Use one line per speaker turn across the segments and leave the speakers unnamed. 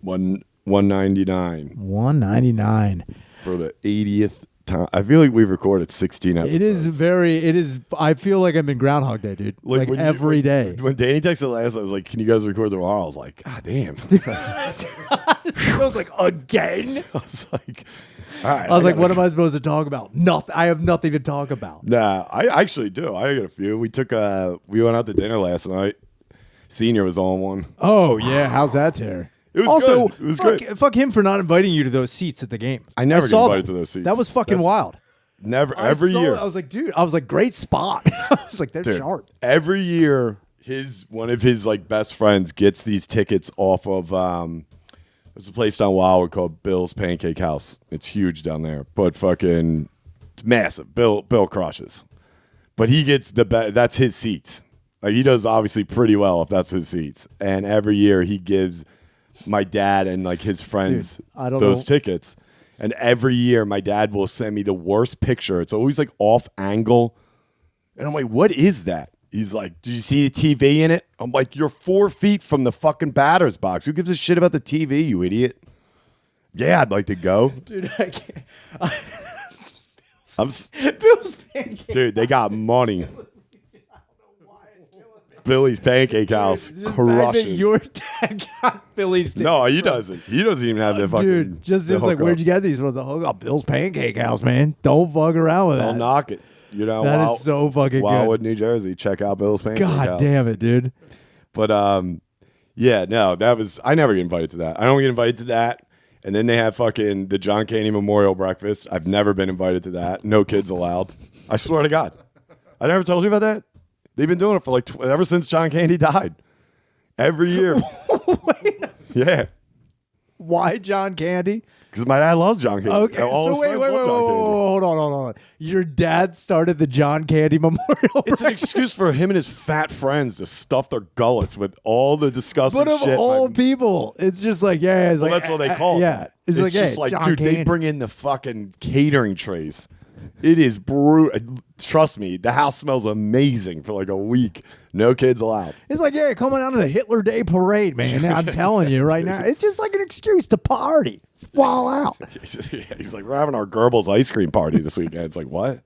$199
$199
for the 80th time. I feel like we've recorded 16 episodes.
It is. I feel like I'm in Groundhog Day, dude. Like every day.
When Danny texted last, I was like, "Can you guys record tomorrow?" I was like, "God damn!"
I was like, again.
I was like, "All right."
I was like, "What am I supposed to talk about? Nothing. I have nothing to talk about."
Nah, I actually do. I got a few. We went out to dinner last night. Senior was on one.
Oh yeah, how's that, Terry?
It was
also,
good. It was good.
Fuck him for not inviting you to those seats at the game.
I never get invited to those seats.
That was fucking wild.
Never. Every year.
I was like, dude. I was like, great spot. I was like, they're sharp.
Every year, one of his like best friends gets these tickets off of. There's a place down Wildwood called Bill's Pancake House. It's huge down there, but fucking, it's massive. Bill crushes, but he gets that's his seats. Like he does obviously pretty well if that's his seats. And every year he gives my dad and like his friends those tickets. And every year my dad will send me the worst picture. It's always like off angle. And I'm like, what is that? He's like, did you see the TV in it? I'm like, you're 4 feet from the fucking batter's box. Who gives a shit about the TV, you idiot? Yeah, I'd like to go.
Dude, I can't.
Bill's Pancake. Dude, they got money. Billy's Pancake House crushes.
Your dad got Billy's.
No, he doesn't. He doesn't even have the fucking.
Dude, just it was like, where'd you get these? From the hook up Bill's Pancake House, man. Don't fuck around with that.
Don't knock it. You know
that is so fucking
Wildwood,
good.
New Jersey. Check out Bill's Pancake House.
God damn it, dude.
But yeah, no, that was. I never get invited to that. I don't get invited to that. And then they have fucking the John Candy Memorial Breakfast. I've never been invited to that. No kids allowed. I swear to God. I never told you about that. They've been doing it for like ever since John Candy died. Every year. Yeah.
Why John Candy?
Because my dad loves John Candy.
Okay, so wait, hold on. Your dad started the John Candy Memorial.
It's an excuse for him and his fat friends to stuff their gullets with all the disgusting shit.
But of all people, it's just like, yeah. It's
well,
like,
that's what they call it.
Yeah.
It's
like,
just
hey,
like,
John
dude,
Candy.
they bring in the fucking catering trays. It is brutal. Trust me, the house smells amazing for like a week. No kids allowed.
It's like, yeah, coming out of the Hitler Day parade, man. I'm telling you right now. It's just like an excuse to party. Fall out.
He's like, we're having our Goebbels ice cream party this weekend. It's like, what?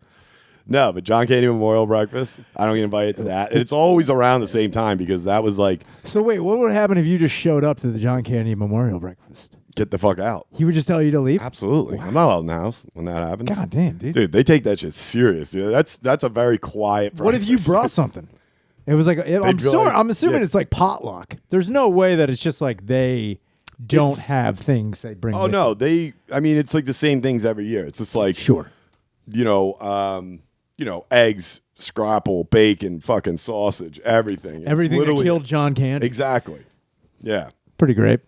No, but John Candy Memorial Breakfast, I don't get invited to that. And it's always around the same time because that was like.
So wait, what would happen if you just showed up to the John Candy Memorial Breakfast?
Get the fuck out.
He would just tell you to leave?
Absolutely. Wow. I'm not allowed in the house when that happens.
God damn, dude.
Dude, they take that shit serious. Dude. That's a very quiet breakfast.
What if you brought something? It was like, I'm assuming it's like potluck. There's no way that it's just like they don't have things they bring.
Oh, no. It's like the same things every year. It's just like,
sure.
Eggs, scrapple, bacon, fucking sausage, everything.
Everything that killed John Candy.
Exactly. Yeah.
Pretty great.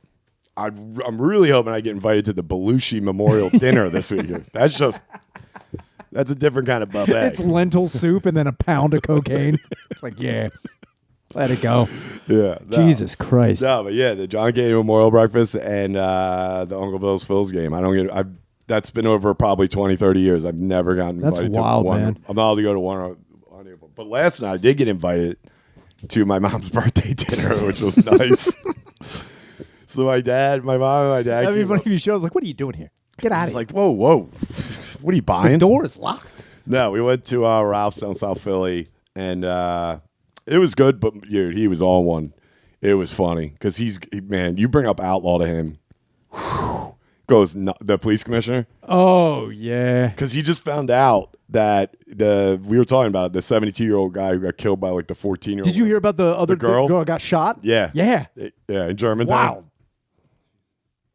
I'm really hoping I get invited to the Belushi Memorial Dinner this weekend. That's a different kind of buffet.
It's lentil soup and then a pound of cocaine. It's like, yeah, let it go.
Yeah. No.
Jesus Christ.
No, but yeah, the John Candy Memorial Breakfast and the Uncle Bill's Phil's game. That's been over probably 20, 30 years. I've never gotten invited
to one.
Man. I'm not allowed to go to one. But last night I did get invited to my mom's birthday dinner, which was nice. So my mom and my dad.
That'd be funny if you showed. I was like, what are you doing here? Get out of here.
Like, whoa. What are you buying?
The door is locked.
No, we went to Ralph's down South Philly, and it was good, but dude, he was on one. It was funny, because man, you bring up Outlaw to him. Goes, the police commissioner.
Oh, yeah.
Because he just found out that we were talking about the 72-year-old guy who got killed by like the 14-year-old.
Did you hear about the other girl who got shot?
Yeah.
Yeah.
Yeah, in Germantown.
Wow.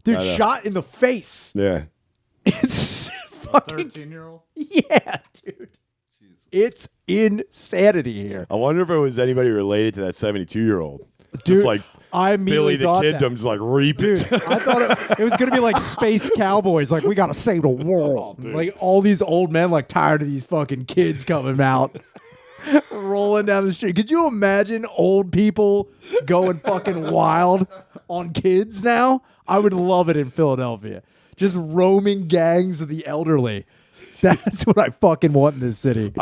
Dude, shot in the face.
Yeah.
It's fucking
13-year-old?
Yeah, dude. It's insanity here.
I wonder if it was anybody related to that 72-year-old.
Dude,
just like
I
Billy the Kid just like reaping.
Dude, I thought it was going to be like Space Cowboys. Like, we got to save the world. Like, all these old men, like, tired of these fucking kids coming out. Rolling down the street. Could you imagine old people going fucking wild on kids now? I would love it in Philadelphia. Just roaming gangs of the elderly. That's what I fucking want in this city.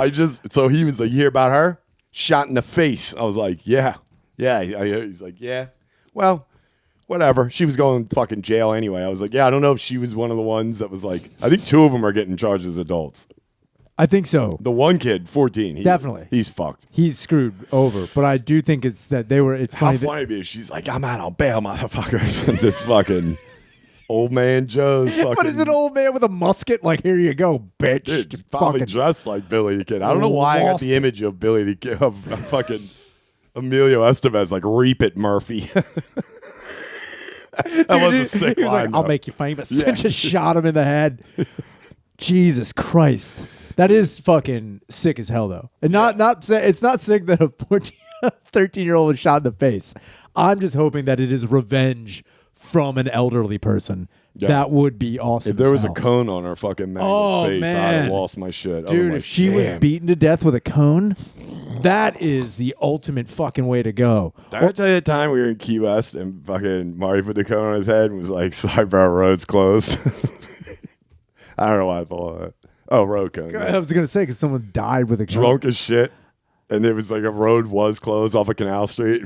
So he was like, you hear about her? Shot in the face. I was like, yeah. Yeah. He's like, yeah. Well, whatever. She was going to fucking jail anyway. I was like, yeah, I don't know if she was one of the ones that was like, I think 2 of them are getting charged as adults.
I think so.
The one kid, 14.
Definitely.
He's fucked.
He's screwed over. But I do think it's that they were. It's
How
funny.
funny it'd be if she's like, I'm out on bail, motherfuckers. This fucking old man Joe's fucking.
But is an old man with a musket? Like, here you go, bitch.
Dude,
Just
probably
fucking
dressed like Billy the Kid. I don't know why I got
lost
the image of Billy the Kid, of fucking Emilio Estevez, like, reap it, Murphy. That was a sick
He was
line.
like, I'll
though.
make you famous.
Yeah.
Just shot him in the head. Jesus Christ. That is fucking sick as hell, though. And it's not sick that a 13-year-old was shot in the face. I'm just hoping that it is revenge from an elderly person.
Yeah.
That would be awesome.
If there
as
was a
hell.
cone on her fucking mangled face, I'd
man.
have lost my shit.
Dude,
I'm like,
if she was
damn.
beaten to death with a cone, that is the ultimate fucking way to go.
Did I tell you the time we were in Key West and fucking Marty put the cone on his head and was like, sorry, bro, road's closed? I don't know why I thought that. Oh, road cone.
I was going to say, because someone died with a cone.
Drunk as shit. And it was like a road was closed off of Canal Street.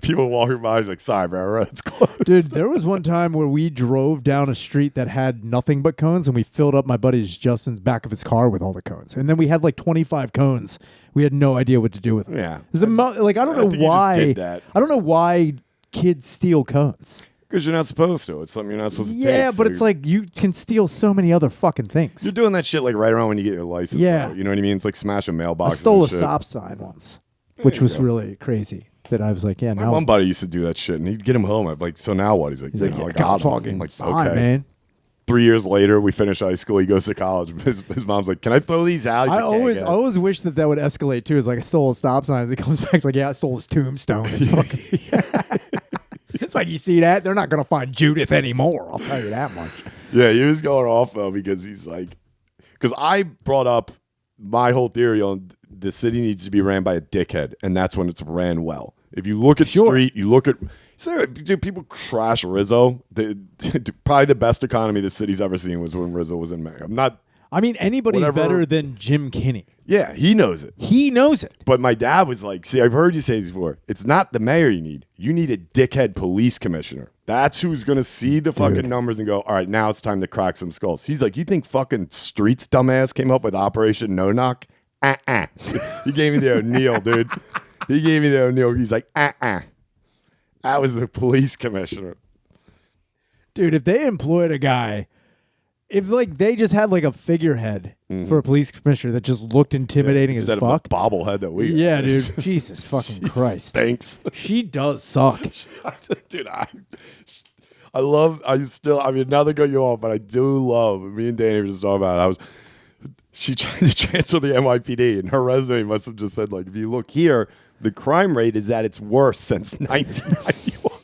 People walking by, he's like, sorry, bro, road's closed.
Dude, there was one time where we drove down a street that had nothing but cones, and we filled up my buddy's Justin's back of his car with all the cones. And then we had like 25 cones. We had no idea what to do with them.
Yeah.
I don't know
think you just
why.
did that.
I don't know why kids steal cones.
Because you're not supposed to. It's something you're not supposed to take.
Yeah, but
so
it's like you can steal so many other fucking things.
you're doing that shit like right around when you get your license.
Yeah.
though. You know what I mean? It's like smashing
I
mailboxes.
stole a
and shit.
stop sign once, which
you
was
go.
really crazy. That I was like, yeah,
My
now
one buddy used to do that shit, and he'd get him home. I'd like, so now what? He's like,
yeah,
I
got
got him.
fucking
I'm like,
sign,
okay.
man.
3 years later, we finish high school. He goes to college. His mom's like, can I throw these out? He's
I
like,
always,
yeah,
I always wish that would escalate too. It's like I stole a stop sign. It comes back it's like, yeah, I stole his tombstone. It's fucking. It's like, you see that? They're not gonna find Judith anymore. I'll tell you that much.
Yeah, he was going off though because he's like, because I brought up my whole theory on the city needs to be ran by a dickhead, and that's when it's ran well. If you look at
Sure.
street, you look at. Dude, people crash Rizzo. Probably the best economy the city's ever seen was when Rizzo was in mayor. I'm not.
I mean, anybody's
Whatever.
better than Jim Kinney.
Yeah, he knows it.
He knows it.
But my dad was like, see, I've heard you say this before. It's not the mayor you need. You need a dickhead police commissioner. That's who's going to see the fucking numbers and go, all right, now it's time to crack some skulls. He's like, you think fucking Streets dumbass came up with Operation No Knock? He gave me the O'Neill, dude. He gave me the O'Neill. He's like, That was the police commissioner.
Dude, if they employed a guy, if like they just had like a figurehead for a police commissioner that just looked intimidating as
Instead
fuck.
of a bobblehead that we
Yeah, dude. Jesus fucking Christ.
Thanks.
She does suck.
Dude, I mean, now they got you off, but I do love, me and Danny were just talking about it. She tried to transfer the NYPD, and her resume must have just said, like, if you look here, the crime rate is at its worst since 1991.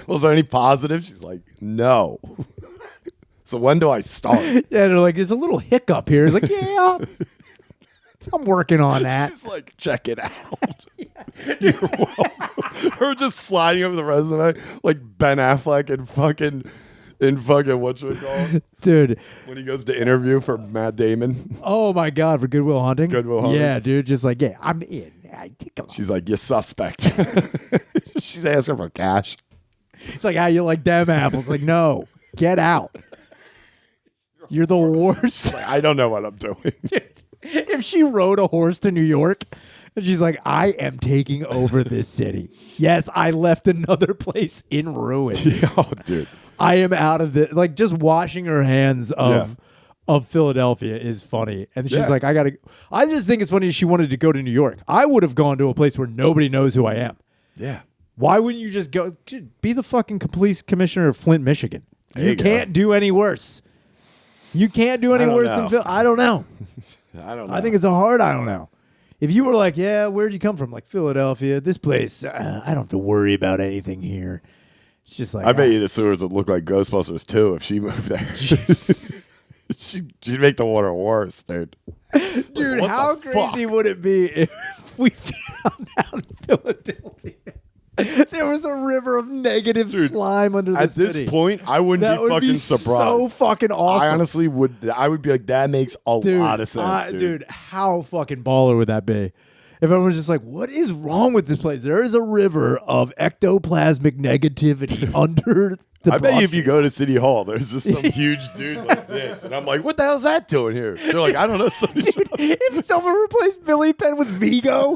Was there any positive? She's like, no. So when do I start?
Yeah, they're like, there's a little hiccup here. It's like, yeah, I'm working on that.
She's like, check it out. You're welcome. Her just sliding over the resume like Ben Affleck and fucking what should we call it?
Dude.
When he goes to interview for Matt Damon.
Oh my God, for Good Will Hunting?
Good Will Hunting.
Yeah, dude, just like, yeah, I'm in. Come on.
She's like, you suspect. She's asking for cash.
It's like, how you like them apples? Like, no, get out. You're the worst.
Like, I don't know what I'm doing.
If she rode a horse to New York and she's like, I am taking over this city. Yes, I left another place in ruins.
Oh, dude.
I am out of the, like, just washing her hands of Philadelphia is funny. And she's like, I just think it's funny she wanted to go to New York. I would have gone to a place where nobody knows who I am.
Yeah.
Why wouldn't you just go, dude, be the fucking police commissioner of Flint, Michigan? You
go.
can't do any worse. You can't do any
don't
worse
know.
than Phil. I don't know.
I don't know.
I think it's a hard I don't know. If you were like, yeah, where'd you come from? Like, Philadelphia, this place, I don't have to worry about anything here. It's just like,
I bet you the sewers would look like Ghostbusters too if she moved there. She'd make the water worse, dude.
dude,
what
how
the
crazy
fuck?
would it be if we found out in Philadelphia there was a river of negative slime under the
At
city?
this point, I wouldn't
That
be
would
fucking
be
surprised.
so fucking awesome.
I honestly would. I would be like, that makes a lot of sense, dude.
Dude, how fucking baller would that be? If everyone's just like, what is wrong with this place? There is a river of ectoplasmic negativity under the
I bet you if
blockade.
you go to City Hall, there's just some huge dude like this. And I'm like, what the hell's that doing here? They're like, I don't know.
If someone replaced Billy Penn with Vigo.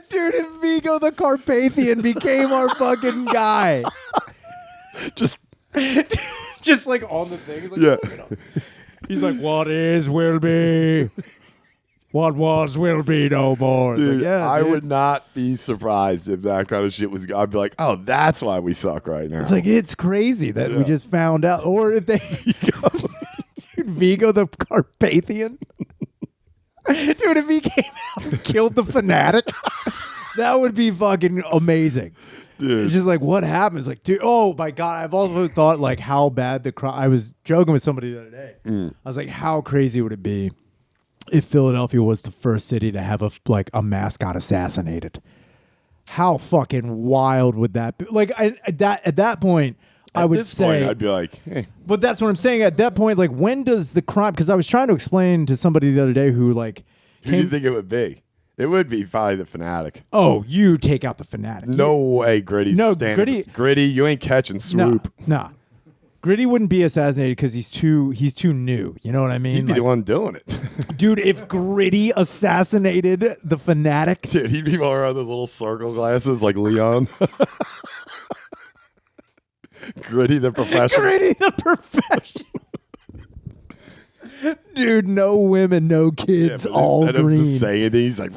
Dude, if Vigo the Carpathian became our fucking guy.
just
Like on the thing. He's like,
Yeah.
you know. He's like, what is will be. What was will be no more. It's
Dude,
like, yeah,
I
dude.
would not be surprised if that kind of shit was. I'd be like, oh, that's why we suck right now.
It's like, it's crazy that we just found out. Or if they. Dude, Vigo the Carpathian. Dude, if he came out and killed the fanatic, that would be fucking amazing.
Dude.
It's just like, what happened? It's like, dude, oh my God. I've also thought like how bad the crime. I was joking with somebody the other day. I was like, how crazy would it be if Philadelphia was the first city to have a mascot assassinated? How fucking wild would that be? Like at that point, I
At
would
this
say,
point, I'd be like, hey.
but that's what I'm saying. At that point, like, when does the crime? Because I was trying to explain to somebody the other day who like
Who do you think it would be? It would be probably the fanatic.
oh, you take out the fanatic.
No way, Gritty's
No,
standing. Gritty, you ain't catching swoop.
Nah. Gritty wouldn't be assassinated because he's too new. You know what I mean?
He'd be the one doing it.
Dude, if Gritty assassinated the fanatic,
Dude, he'd be wearing those little circle glasses like Leon. Gritty the professional.
Gritty the professional. Dude, no women, no kids,
but
all
instead of
green.
just saying anything, he's like,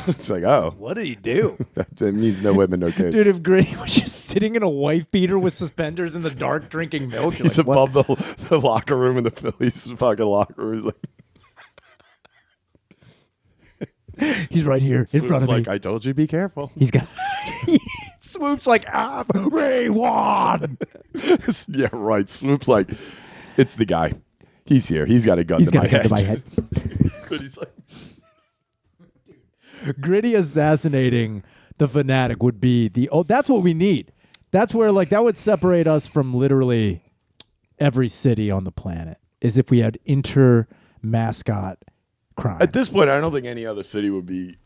it's like, oh,
What did he do?
that means no women, no kids.
Dude, if Gritty was just sitting in a wife beater with suspenders in the dark drinking milk, you're
He's
like, what?
above the locker room in the Phillies fucking locker room. He's like,
He's right here in front of
like,
me.
I told you, be careful.
He's got Swoop's like, Ray Wan.
Yeah, right. Swoop's like, it's the guy. He's here. He's got a gun
He's
to
got
my
a gun
head.
to my head.
He's like,
Gritty assassinating the fanatic would be that's what we need. That's where like that would separate us from literally every city on the planet is if we had inter-mascot crime.
at this point, I don't think any other city would be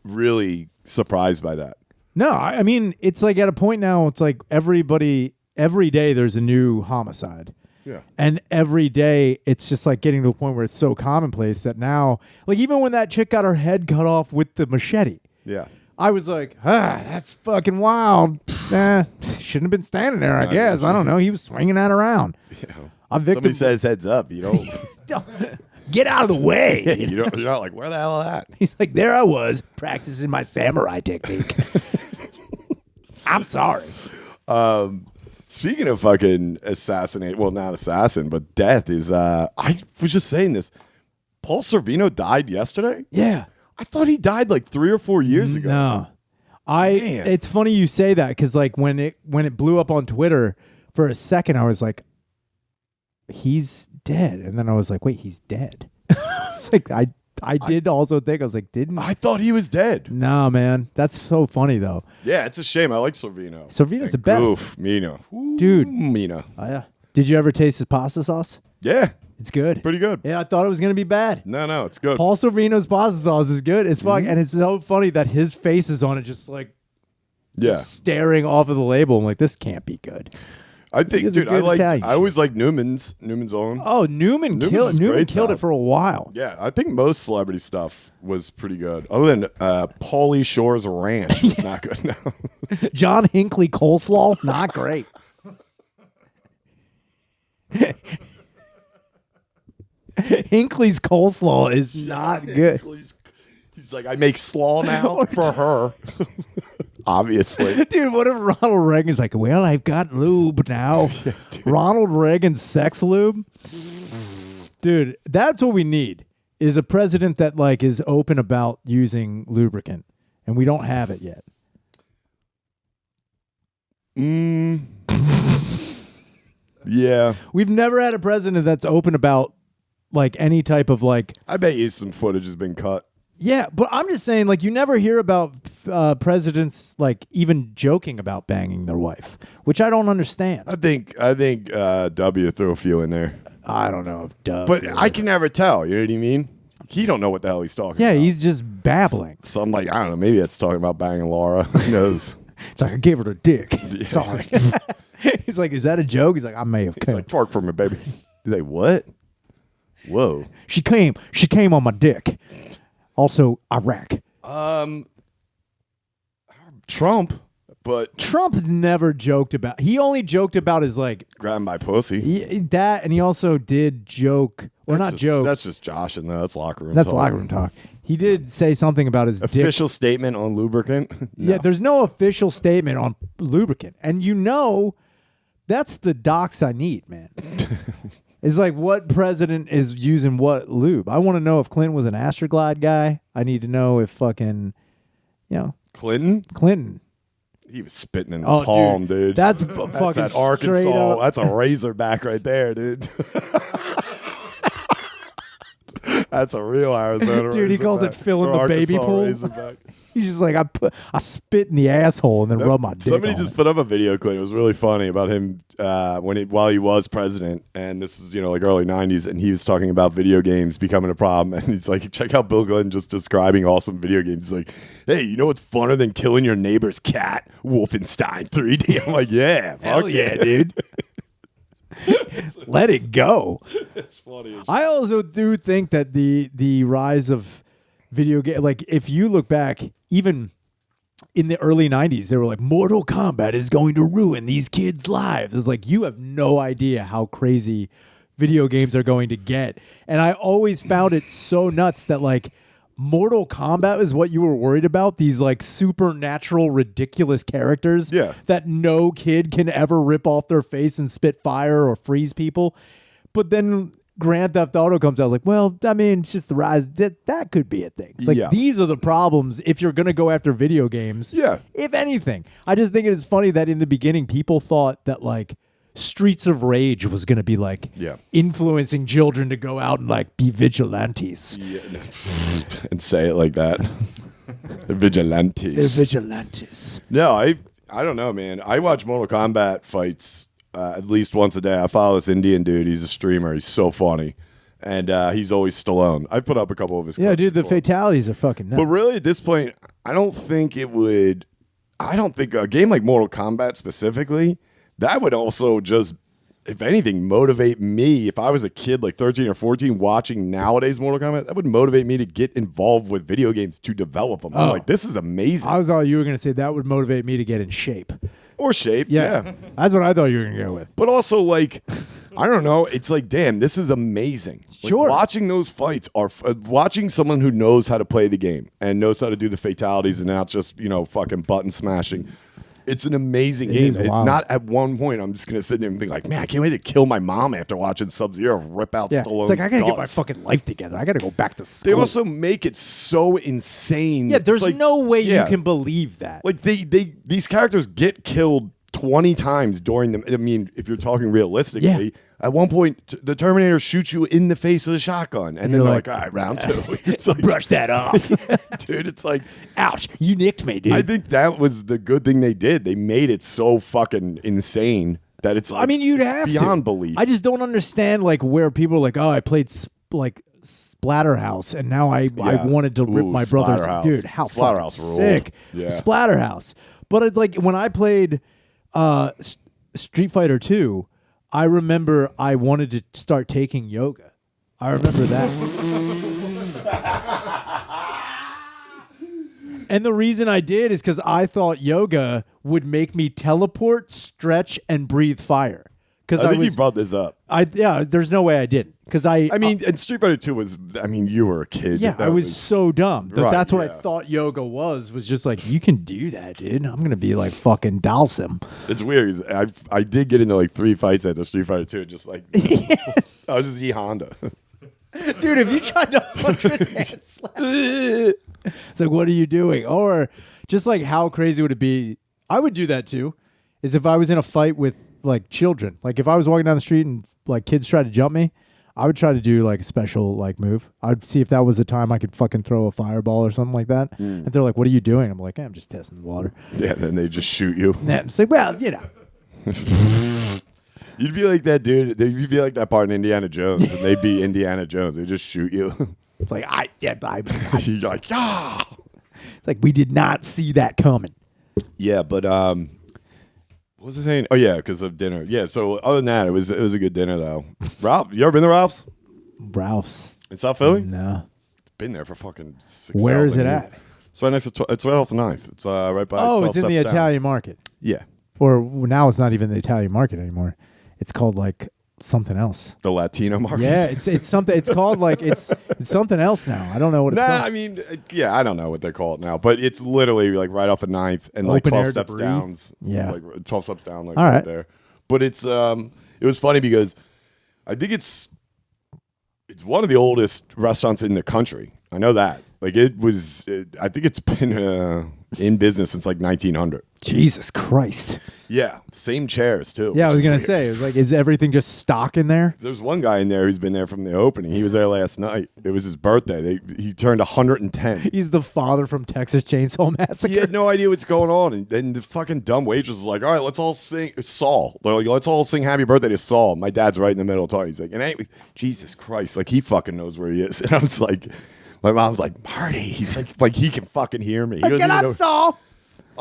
really surprised by that.
No, I mean, it's like at a point now, it's like every day there's a new homicide.
Yeah.
And every day it's just like getting to a point where it's so commonplace that now, like even when that chick got her head cut off with the machete,
Yeah.
I was like, that's fucking wild. Shouldn't have been standing there, I guess. I don't know. He was swinging that around.
You know,
A victim.
somebody says heads up. You don't.
Get out of the way.
You're not like, where the hell is that?
He's like, there I was practicing my samurai technique. I'm sorry.
Speaking of fucking assassinate, well, not assassin, but death is. I was just saying this. Paul Sorvino died yesterday.
Yeah.
I thought he died like 3 or 4 years ago.
No.
Man.
It's funny you say that because like when it blew up on Twitter for a second, I was like, he's dead. And then I was like, wait, he's dead. It's like I did also think I was like, didn't
I thought he was dead.
No, man. That's so funny though.
Yeah, it's a shame. I like Sorvino.
Sorvino's the best.
Oof, Mina. Ooh,
Dude.
Mina.
Oh, yeah. Did you ever taste his pasta sauce?
Yeah,
It's good.
pretty good.
Yeah, I thought it was gonna be bad.
No, it's good.
Paul Sorvino's pasta sauce is good. It's fuck,
Mm-hmm.
and it's so funny that his face is on it, just like
Yeah,
staring off of the label. I'm like, this can't be good.
I think,
He's a
dude,
good Italian
I always like Newman's own.
Oh, Newman
Newman's
killed.
is
Newman
great
killed it
stuff.
for a while.
Yeah, I think most celebrity stuff was pretty good. Other than Pauly Shore's Ranch, it's not good now.
John Hinkley coleslaw, not great. Hinkley's coleslaw is not good.
He's like, I make slaw now for her. Obviously.
Dude, what if Ronald Reagan's like, well, I've got lube now. Ronald Reagan's sex lube? Dude, that's what we need, is a president that like is open about using lubricant. And we don't have it yet.
Yeah.
We've never had a president that's open about like any type of like.
I bet you some footage has been cut.
Yeah, but I'm just saying, like, you never hear about presidents like even joking about banging their wife, which I don't understand.
I think W threw a few in there.
I don't know if Dub.
But
did.
I can never tell. You know what I mean? He don't know what the hell he's talking
Yeah,
about.
he's just babbling.
So I'm like, I don't know. Maybe that's talking about banging Laura. Who knows?
It's like I gave her the dick. Sorry. He's like, is that a joke? He's like, I may have
He's
come.
like, twerk for me, baby. He's like, what? Whoa.
She came on my dick. Also, Iraq.
Trump, but
Trump's never joked about. He only joked about his like
grab my pussy.
that, and he also did joke or not joke.
That's just Josh and that's locker room.
That's
talk.
locker room talk. He did say something about his dick.
Official statement on lubricant. No.
Yeah, there's no official statement on lubricant, and that's the docs I need, man. It's like what president is using what lube. I want to know if Clinton was an Astroglide guy. I need to know if fucking, Clinton.
He was spitting in the palm, dude.
That's
That's
fucking
that
straight
Arkansas.
up.
That's a Razorback right there, dude. That's a real Arizona
Dude, he calls it
Razorback.
filling
Or
the baby
Arkansas
pool.
Razorback.
He's just like I spit in the asshole and then rub my dick.
Somebody
on
just
it.
put up a video clip. It was really funny about him while he was president, and this is like early '90s, and he was talking about video games becoming a problem, and he's like, check out Bill Clinton just describing awesome video games. He's like, hey, you know what's funner than killing your neighbor's cat? Wolfenstein 3D. I'm like, yeah,
Hell
fuck
yeah, dude. Let it go.
It's funny. As
I also do think that the rise of video game, like if you look back, even in the early 90s, they were like, Mortal Kombat is going to ruin these kids' lives. It's like, you have no idea how crazy video games are going to get. And I always found it so nuts that like Mortal Kombat is what you were worried about. These like supernatural, ridiculous characters that no kid can ever rip off their face and spit fire or freeze people. But then Grand Theft Auto comes out, like, well, I mean, it's just the rise. That could be a thing. Like, these are the problems if you're going to go after video games.
Yeah.
If anything. I just think it is funny that in the beginning, people thought that, like, Streets of Rage was going to be, like, influencing children to go out and, like, be vigilantes.
Yeah. And say it like that. Vigilantes.
They're vigilantes.
No, I don't know, man. I watch Mortal Kombat fights at least once a day. I follow this Indian dude. He's a streamer. He's so funny. And he's always Stallone. I put up a couple of his clips
Dude, the
before.
fatalities are fucking nuts.
But really, at this point, I don't think a game like Mortal Kombat specifically, that would also just, if anything, motivate me. If I was a kid like 13 or 14 watching nowadays Mortal Kombat, that would motivate me to get involved with video games to develop them. I'm like, this is amazing.
I thought you were going to say that would motivate me to get in shape.
Or shape, yeah.
That's what I thought you were going to go with.
But also, like, I don't know. It's like, damn, this is amazing. Like,
Sure.
watching those fights are watching someone who knows how to play the game and knows how to do the fatalities and not just, fucking button smashing. It's an amazing game.
is wild.
Not at one point I'm just going to sit there and think like, man, I can't wait to kill my mom after watching Sub-Zero rip out Stallone's
It's like, I got to get my
guts.
fucking life together. I got to go back to school.
They also make it so insane.
Yeah, there's
It's like,
no way
yeah.
you can believe that.
Like these characters get killed 20 times during the. I mean, if you're talking realistically, at one point the Terminator shoots you in the face with a shotgun, and then
you're
they're
like,
like, all right, round two. It's like,
brush that off.
dude. It's like,
Ouch, you nicked me, dude.
I think that was the good thing they did. They made it so fucking insane that it's. Like,
I mean, you'd
it's
have
beyond
to.
belief.
I just don't understand like where people are like, oh, I played like Splatterhouse, and now I wanted to rip
Ooh,
my brother's.
Splatterhouse.
Dude, how
Splatterhouse
fucking
ruled.
sick.
Yeah.
Splatterhouse. But it's like when I played Street Fighter 2, I remember I wanted to start taking yoga. I remember that. And the reason I did is because I thought yoga would make me teleport, stretch, and breathe fire. Because
I think you brought this up.
there's no way I didn't. Because
I mean, and Street Fighter 2 was. I mean, you were a kid.
yeah,
That
I was so dumb.
Right,
That's what I
yeah.
thought yoga was just like, you can do that, dude. I'm gonna be like fucking Dalsim.
It's weird. 'Cause I did get into like 3 fights at the Street Fighter 2. Just like I was just E Honda.
Dude, if you tried to 100 hand slap, it's like, what are you doing? Or just like, how crazy would it be? I would do that too. Is if I was in a fight with like children. Like if I was walking down the street and like kids tried to jump me, I would try to do like a special like move. I'd see if that was the time I could fucking throw a fireball or something like that. And they're like, "What are you doing?" I'm like, "I'm just testing the water."
Yeah, then they just shoot you.
And it's like, well,
You'd be like that dude. You'd be like that part in Indiana Jones, and they'd be Indiana Jones. They'd just shoot you.
It's like
You're like, yeah.
It's like we did not see that coming.
Yeah, but what was I saying? Oh yeah, because of dinner. Yeah. So other than that, it was a good dinner though. Ralph, you ever been to Ralph's
Ralph's
in South Philly?
No.
Been there for fucking 6,000
Where is it
years.
at?
It's right next to. It's right off the 9th. It's right by.
Oh,
12
it's in the
steps down.
Italian market.
Yeah,
Or now it's not even the Italian market anymore. It's called like something else.
the Latino market.
Yeah, it's something. It's called like it's something else now. I don't know what it's
Nah,
called.
I mean, yeah, I don't know what they call it now, but it's literally like right off of 9th and like
Open
12
air
steps
debris?
down.
Yeah.
Like 12 steps down, like
All
right
right.
there. But it was funny because I think it's one of the oldest restaurants in the country. I know that. Like I think it's been in business since like 1900.
Jesus Christ.
Yeah, same chairs too.
Yeah, I
which
was
is
gonna
weird.
say, it was like, is everything just stock in there?
There's one guy in there who's been there from the opening. He was there last night. It was his birthday. He turned 110.
He's the father from Texas Chainsaw Massacre.
He had no idea what's going on, and then the fucking dumb waitress was like, "All right, let's all sing Saul. They're like, let's all sing Happy Birthday to Saul." My dad's right in the middle talking. He's like, "And ain't Jesus Christ, like he fucking knows where he is." And I was like, my mom's like, "Marty," he's like he can fucking hear me. He doesn't
Get
even
up,
know-
Saul.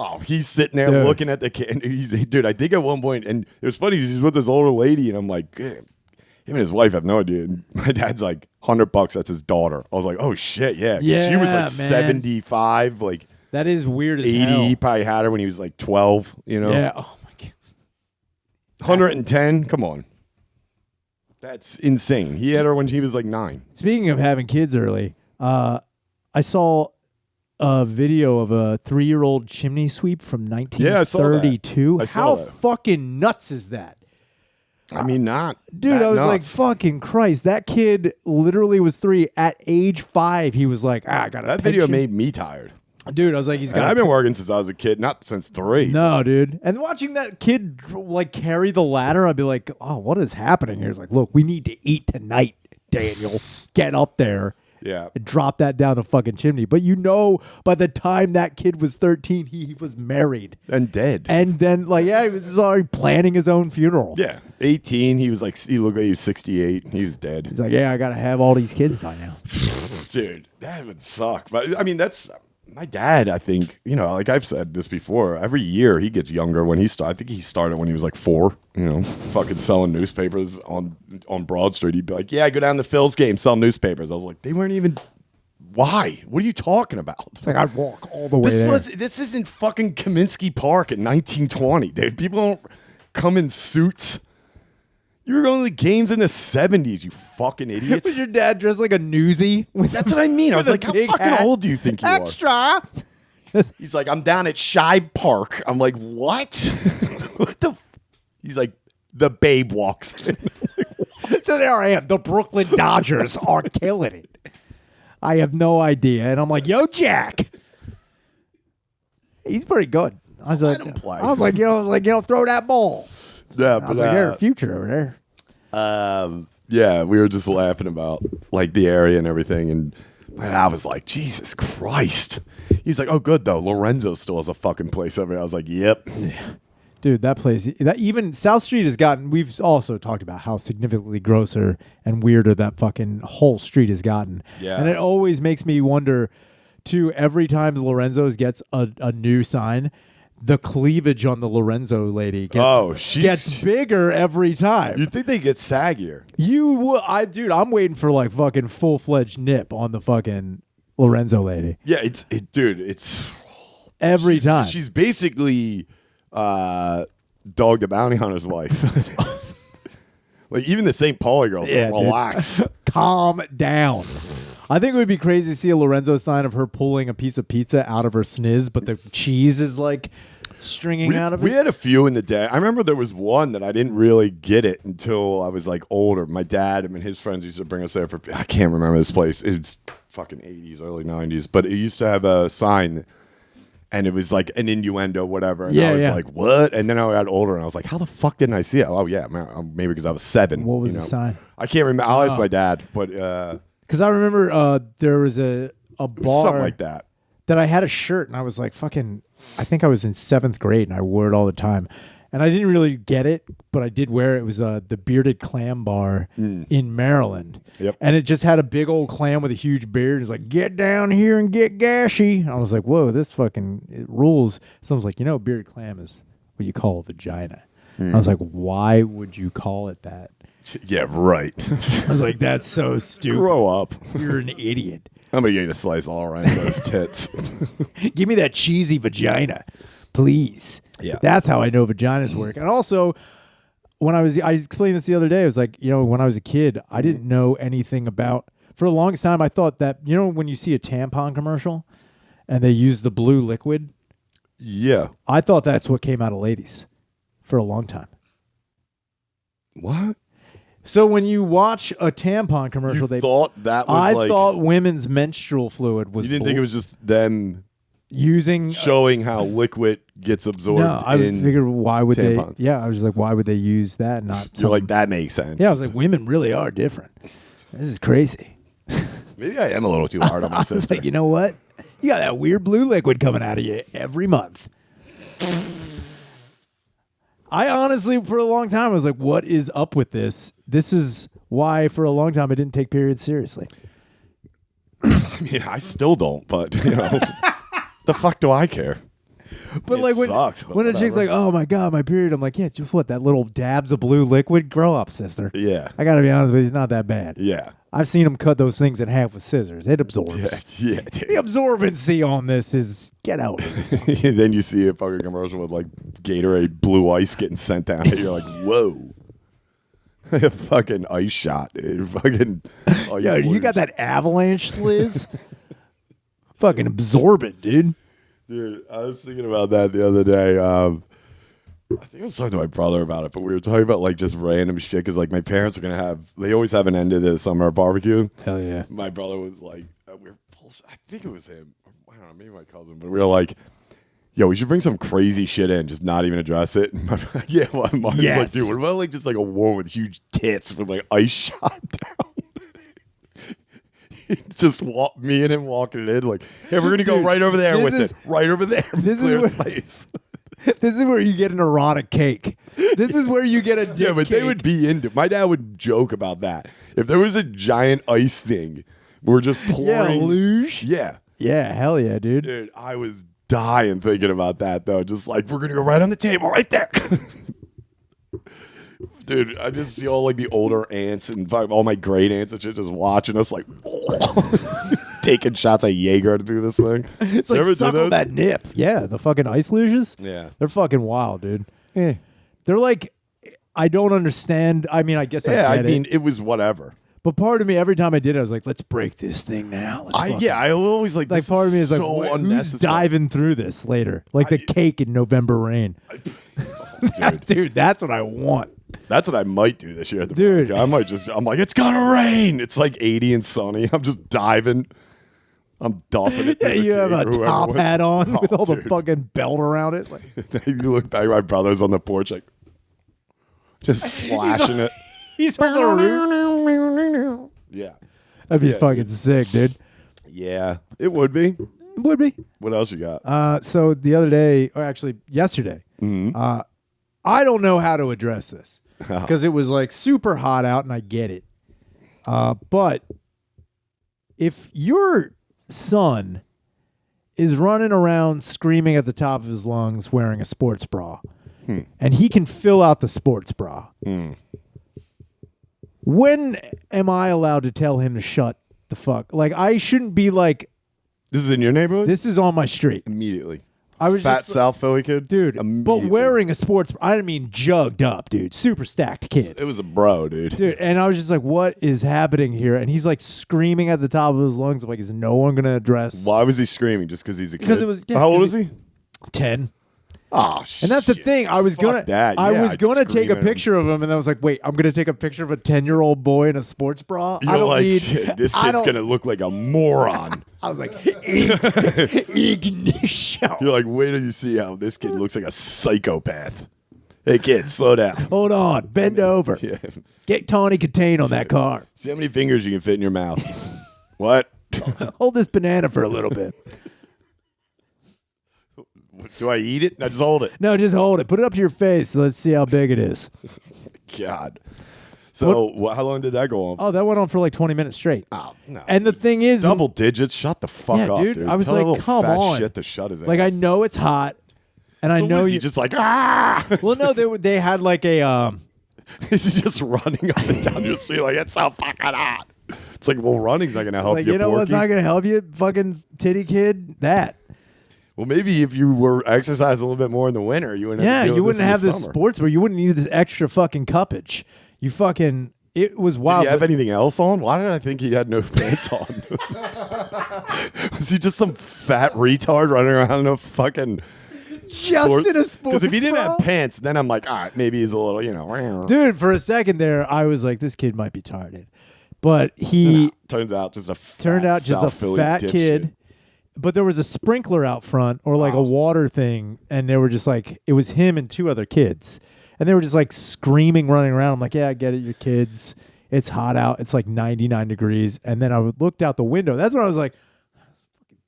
Oh, he's sitting there
Dude.
looking at the kid. And dude, I think at one point, and it was funny, he's with this older lady, and I'm like, "Damn, him and his wife have no idea." And my dad's like, $100, that's his daughter. I was like, oh shit, yeah. She was
Yeah,
like
man.
75, like
That is weird as
80.
hell.
He probably had her when he was like 12, you know?
Yeah. Oh my god.
110, come on. That's insane. He had her when she was like 9.
Speaking of having kids early, I saw a video of a 3-year-old chimney sweep from
Yeah, I saw that.
1932.
I saw
How
that.
fucking nuts is that?
I mean, not.
Dude,
that
I was like,
nuts.
fucking Christ. That kid literally was 3. At age 5, he was like, I got a
That video
pension.
made me tired.
Dude, I was like, he's
And
got
I've been working since I was a kid, not since 3.
No, dude. And watching that kid like carry the ladder, I'd be like, oh, what is happening here? He's like, look, we need to eat tonight, Daniel. Get up there
Yeah.
and drop that down the fucking chimney. But you know, by the time that kid was 13, he was married.
And dead.
And then, like, yeah, he was already planning his own funeral.
Yeah. 18, he was like, he looked like he was 68. He was dead.
He's like, yeah, I got to have all these kids by now.
Dude, that would suck. But I mean, that's my dad. I think, you know, like I've said this before, every year he gets younger. When he started, I think he started when he was like 4, you know, fucking selling newspapers on Broad Street. He'd be like, yeah, I go down to Phil's game, sell newspapers. I was like, they weren't even. Why? What are you talking about?
It's like, I'd walk all the way there.
This isn't fucking Kaminsky Park in 1920, dude. People don't come in suits. You were going to the games in the 70s, you fucking idiots.
Was your dad dressed like a newsie?
That's what I mean. I was
with a
like, how
big
fucking
hat?
old do you think you are?
Extra.
He's like, I'm down at Shibe Park. I'm like, what? What the? He's like, the babe walks in.
So there I am. The Brooklyn Dodgers are killing it. I have no idea. And I'm like, yo, Jack. He's pretty good. I was like,
him play.
I was like, throw that ball.
Yeah,
I was like, there's a future over there.
yeah, we were just laughing about like the area and everything, and I was like, Jesus Christ. He's like, oh, good though. Lorenzo still has a fucking place over here. I was like, yep.
Dude, that place, that even South Street has gotten, we've also talked about how significantly grosser and weirder that fucking whole street has gotten.
Yeah.
And it always makes me wonder, too, every time Lorenzo's gets a new sign, the cleavage on the Lorenzo lady gets bigger every time.
You'd think they get saggier.
Dude, I'm waiting for like fucking full-fledged nip on the fucking Lorenzo lady.
Yeah, it's
Every time.
She's basically Dog the Bounty Hunter's wife. Like even the St. Pauli girls,
Yeah,
like, relax.
Calm down. I think it would be crazy to see a Lorenzo sign of her pulling a piece of pizza out of her sniz, but the cheese is like stringing out of
We
it.
had a few in the day. I remember there was one that I didn't really get it until I was like older. My dad and his friends used to bring us there for. I can't remember this place. It's fucking 80s, early 90s, but it used to have a sign. And it was like an innuendo, whatever. And I was like, what? And then I got older and I was like, how the fuck didn't I see it? Oh, yeah, man, maybe because I was 7.
What was the sign?
I can't remember. I'll ask my dad, but
Because I remember there was a bar
something like that.
that I had a shirt and I was like, fucking, I think I was in 7th grade and I wore it all the time. and I didn't really get it, but I did wear it. It was the Bearded Clam Bar in Maryland.
Yep.
And it just had a big old clam with a huge beard. It's like, get down here and get gashy. And I was like, whoa, this fucking it rules. So I was like, bearded clam is what you call a vagina. I was like, why would you call it that?
Yeah, right.
I was like, that's so stupid.
Grow up.
You're an idiot.
I'm going to get you a slice all around those tits.
Give me that cheesy vagina, please.
Yeah.
That's how I know vaginas work. And also, I explained this the other day. It was like, when I was a kid, I didn't know anything about, for the longest time, I thought that, when you see a tampon commercial and they use the blue liquid,
Yeah.
I thought that's what came out of ladies for a long time.
What?
So when you watch a tampon commercial,
You thought that was
I thought women's menstrual fluid was
You didn't think it was just them
using
showing how liquid gets absorbed
No, I
in
figured why would
tampons.
they? Yeah, I was just like, why would they use that? Not
You're
something-
like, that makes sense.
Yeah, I was like, women really are different. This is crazy.
Maybe I am a little too hard on my
I
sister.
was like, you know what? You got that weird blue liquid coming out of you every month. I honestly, for a long time, was like, what is up with this? This is why, for a long time, I didn't take periods seriously.
I mean, I still don't, but, the fuck do I care?
But
It
like
sucks, but
when a chick's
whatever.
like, oh my God, my period, I'm like, yeah, just what, that little dabs of blue liquid? Grow up, sister.
Yeah.
I got to be honest with you, it's not that bad.
Yeah.
I've seen them cut those things in half with scissors. It absorbs.
Yeah,
The
dude.
absorbency on this is get out of this.
Then you see a fucking commercial with, like, Gatorade blue ice getting sent down. And you're like, whoa. A fucking ice shot, dude. Fucking ice
Yo, you got that avalanche sliz? Fucking absorb it, dude.
Dude, I was thinking about that the other day. I think I was talking to my brother about it, but we were talking about like just random shit because like my parents are gonna they always have an end of the summer barbecue.
Hell yeah.
My brother was like, I think it was him. I don't know, maybe my cousin, but we were like, yo, we should bring some crazy shit in, just not even address it. Yeah, well, Martin's
Yes.
like, dude, what about like just like a woman with huge tits with like ice shot down? Just me and him walking it in like, hey, we're gonna go
Dude,
right over there
this
with
is-
it, right over there.
this is
Clear
where-
space.
This is where you get an erotic cake. This is where you get a dick
Yeah, but
cake.
they would be into. My dad would joke about that. If there was a giant ice thing, we're just pouring.
Yeah, luge.
Yeah,
Yeah, hell yeah, dude.
dude, I was dying thinking about that though. Just like we're gonna go right on the table, right there. Dude, I just see all like the older aunts and all my great aunts and shit just watching us like taking shots of Jaeger to do this thing.
It's
You
like
ever do
suckle
those?
that nip. Yeah, the fucking ice luges.
Yeah.
They're fucking wild, dude. They're like, I don't understand. I mean, I guess
Yeah,
I
I
get
mean,
it.
it was whatever.
But part of me, every time I did it, I was like, let's break this thing now. Let's fucking-
I always like
Like
this
part of me is like,
so
who's
unnecessary.
diving through this later? Like the cake in November Rain.
Dude,
Dude, that's what I want.
that's what I might do this year. At the
Dude.
barbecue. I'm like, it's gonna rain. It's like 80 and sunny. I'm just diving. I'm duffing it.
Yeah,
through the
you have
cake
a
or whoever
top
was-
hat on
Oh,
with all the
dude.
fucking belt around it. Like,
You look back, my brother's on the porch, like, just slashing it.
he's on the roof.
Yeah.
That'd be
Yeah,
fucking sick, dude.
Yeah, it would be.
Would be.
What else you got?
So the other day, or actually yesterday, I don't know how to address this because it was like super hot out, and I get it. But if your son is running around screaming at the top of his lungs wearing a sports bra, and he can fill out the sports bra, when am I allowed to tell him to shut the fuck? Like, I shouldn't be like,
This is in your neighborhood?
this is on my street.
Immediately.
I was
Fat
just-
South Philly kid?
Dude, but
Immediately.
wearing a sports, I mean jugged up, dude. Super stacked kid.
It was a bro, dude.
Dude, and I was just like, what is happening here? And he's like screaming at the top of his lungs. I'm like, is no one going to address
Why was he screaming? Just because he's a kid?
Because it was- yeah,
How old
'cause
is he?
10?
Oh, shit.
And that's the thing. I was
Fuck
gonna
that.
I
Yeah,
was
I'd
gonna take
scream
a
at him.
picture of him, and I was like, wait, I'm gonna take a picture of a 10-year-old boy in a sports bra. I
You're
don't
like,
need
shit, this
I
kid's
don't-
going to look like a moron.
I was like, ignition.
You're like, wait till you see how this kid looks like a psychopath. Hey, kid, slow down.
Hold on, bend over.
Yeah.
Get Tawny Contain on that car.
See how many fingers you can fit in your mouth. What?
Hold this banana for a little bit.
Do I eat it? No, just hold it.
No, just hold it. Put it up to your face. Let's see how big it is.
God. So how long did that go on?
Oh, that went on for like 20 minutes straight.
Oh, no.
And the thing is,
Double digits? Shut the fuck
yeah,
up, dude.
I was
Tell that
like,
little
come
fat
on.
shit to shut his
Like,
ass.
I know it's hot, and I
So
know
what is he
you
just like, ah!
Well, no, they had like a
He's just running up and down your street like, it's so fucking hot. It's like, well, running's not going to help
like,
you,
you know what's
Porky.
not gonna help you, fucking titty kid? That.
Well, maybe if you were exercising a little bit more in the winter, you wouldn't have to deal
You
with
wouldn't have
in the
this
summer.
sports where you wouldn't need this extra fucking cuppage. You fucking it was wild.
Did he have
but-
anything else on? Why did I think he had no pants on? Was he just some fat retard running around in a fucking
just in a sports
Because if he didn't
bra?
have pants, then I'm like, all right, maybe he's a little, you know.
Dude, for a second there, I was like, this kid might be retarded. But he
Turns out just a
fat kid. But there was a sprinkler out front or like a water thing, and they were just like, it was him and two other kids. And they were just like screaming, running around. I'm like, yeah, I get it, you're kids. It's hot out. It's like 99 degrees. And then I looked out the window. That's when I was like,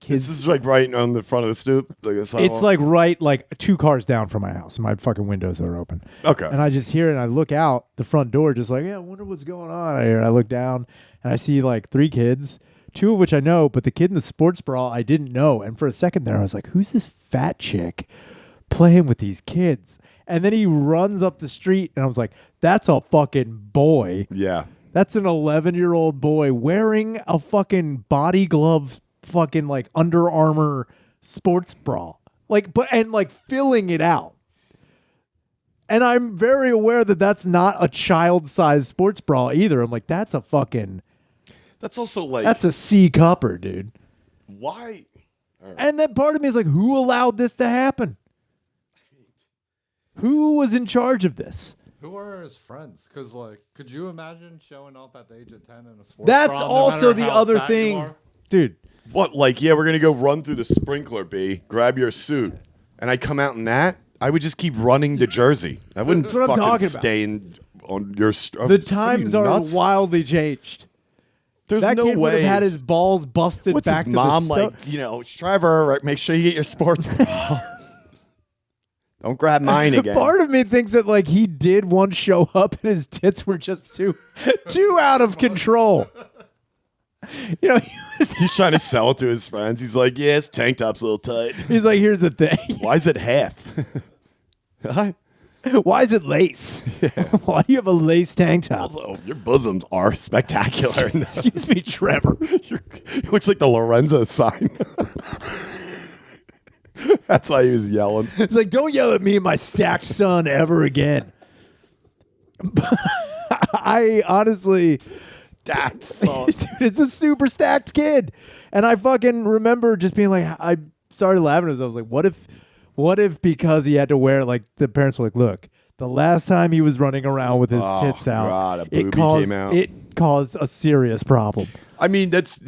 This is like right on the front of the stoop. Like a sidewalk.
it's like right like 2 cars down from my house. My fucking windows are open.
Okay.
And I just hear it, and I look out the front door just like, yeah, I wonder what's going on here. And I look down, and I see like 3 kids, 2 of which I know, but the kid in the sports bra I didn't know. And for a second there, I was like, who's this fat chick playing with these kids? And then he runs up the street, and I was like, that's a fucking boy.
Yeah.
That's an 11-year-old boy wearing a fucking body glove, fucking like Under Armour sports bra. Like, but, and like filling it out. And I'm very aware that that's not a child-sized sports bra either. I'm like, that's a fucking,
That's also like,
that's a C cupper, dude.
why?
And then part of me is like, who allowed this to happen? Who was in charge of this?
Who are his friends? Because, like, could you imagine showing up at the age of 10 in a sports
That's
bra, no
also
matter
the
how
other
fat you
thing.
are?
Dude,
What, like, yeah, we're going to go run through the sprinkler, B, grab your suit, and I come out in that? I would just keep running to Jersey. I wouldn't
That's what I'm
fucking
talking about.
stay on your...
the times are wildly changed.
There's
That
no
kid would have
way.
had his balls busted
What's
back
his
to
mom
the
like? You know, Trevor, right, make sure you get your sports bra. Don't grab mine again.
Part of me thinks that like he did once show up and his tits were just too out of control. You know,
He's trying to sell it to his friends. He's like, yeah, his tank top's a little tight.
he's like, here's the thing.
Why is it half? Huh?
Why is it lace? Why do you have a lace tank top?
Also, your bosoms are spectacular.
Excuse me, Trevor.
It looks like the Lorenzo sign. That's why he was yelling.
It's like, don't yell at me and my stacked son ever again. I honestly,
That song.
dude, it's a super stacked kid. And I fucking remember just being like, I started laughing as I was like, what if because he had to wear, like, the parents were like, look, the last time he was running around with his
Oh,
tits out,
God, a boobie came out.
it caused a serious problem.
I mean, that's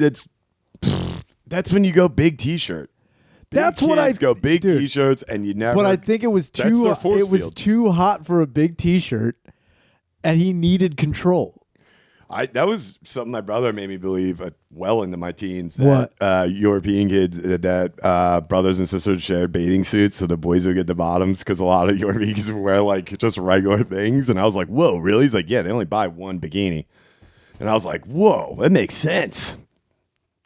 when you go big T-shirt. Big
That's what
kids go big
dude.
T-shirts, and you never.
But I think it was
That's
too
their force
it was
field.
too hot for a big t-shirt, and he needed control.
That was something my brother made me believe well into my teens. That, European kids, that brothers and sisters shared bathing suits, so the boys would get the bottoms because a lot of European kids would wear like just regular things. And I was like, whoa, really? He's like, yeah, they only buy one bikini. And I was like, whoa, that makes sense.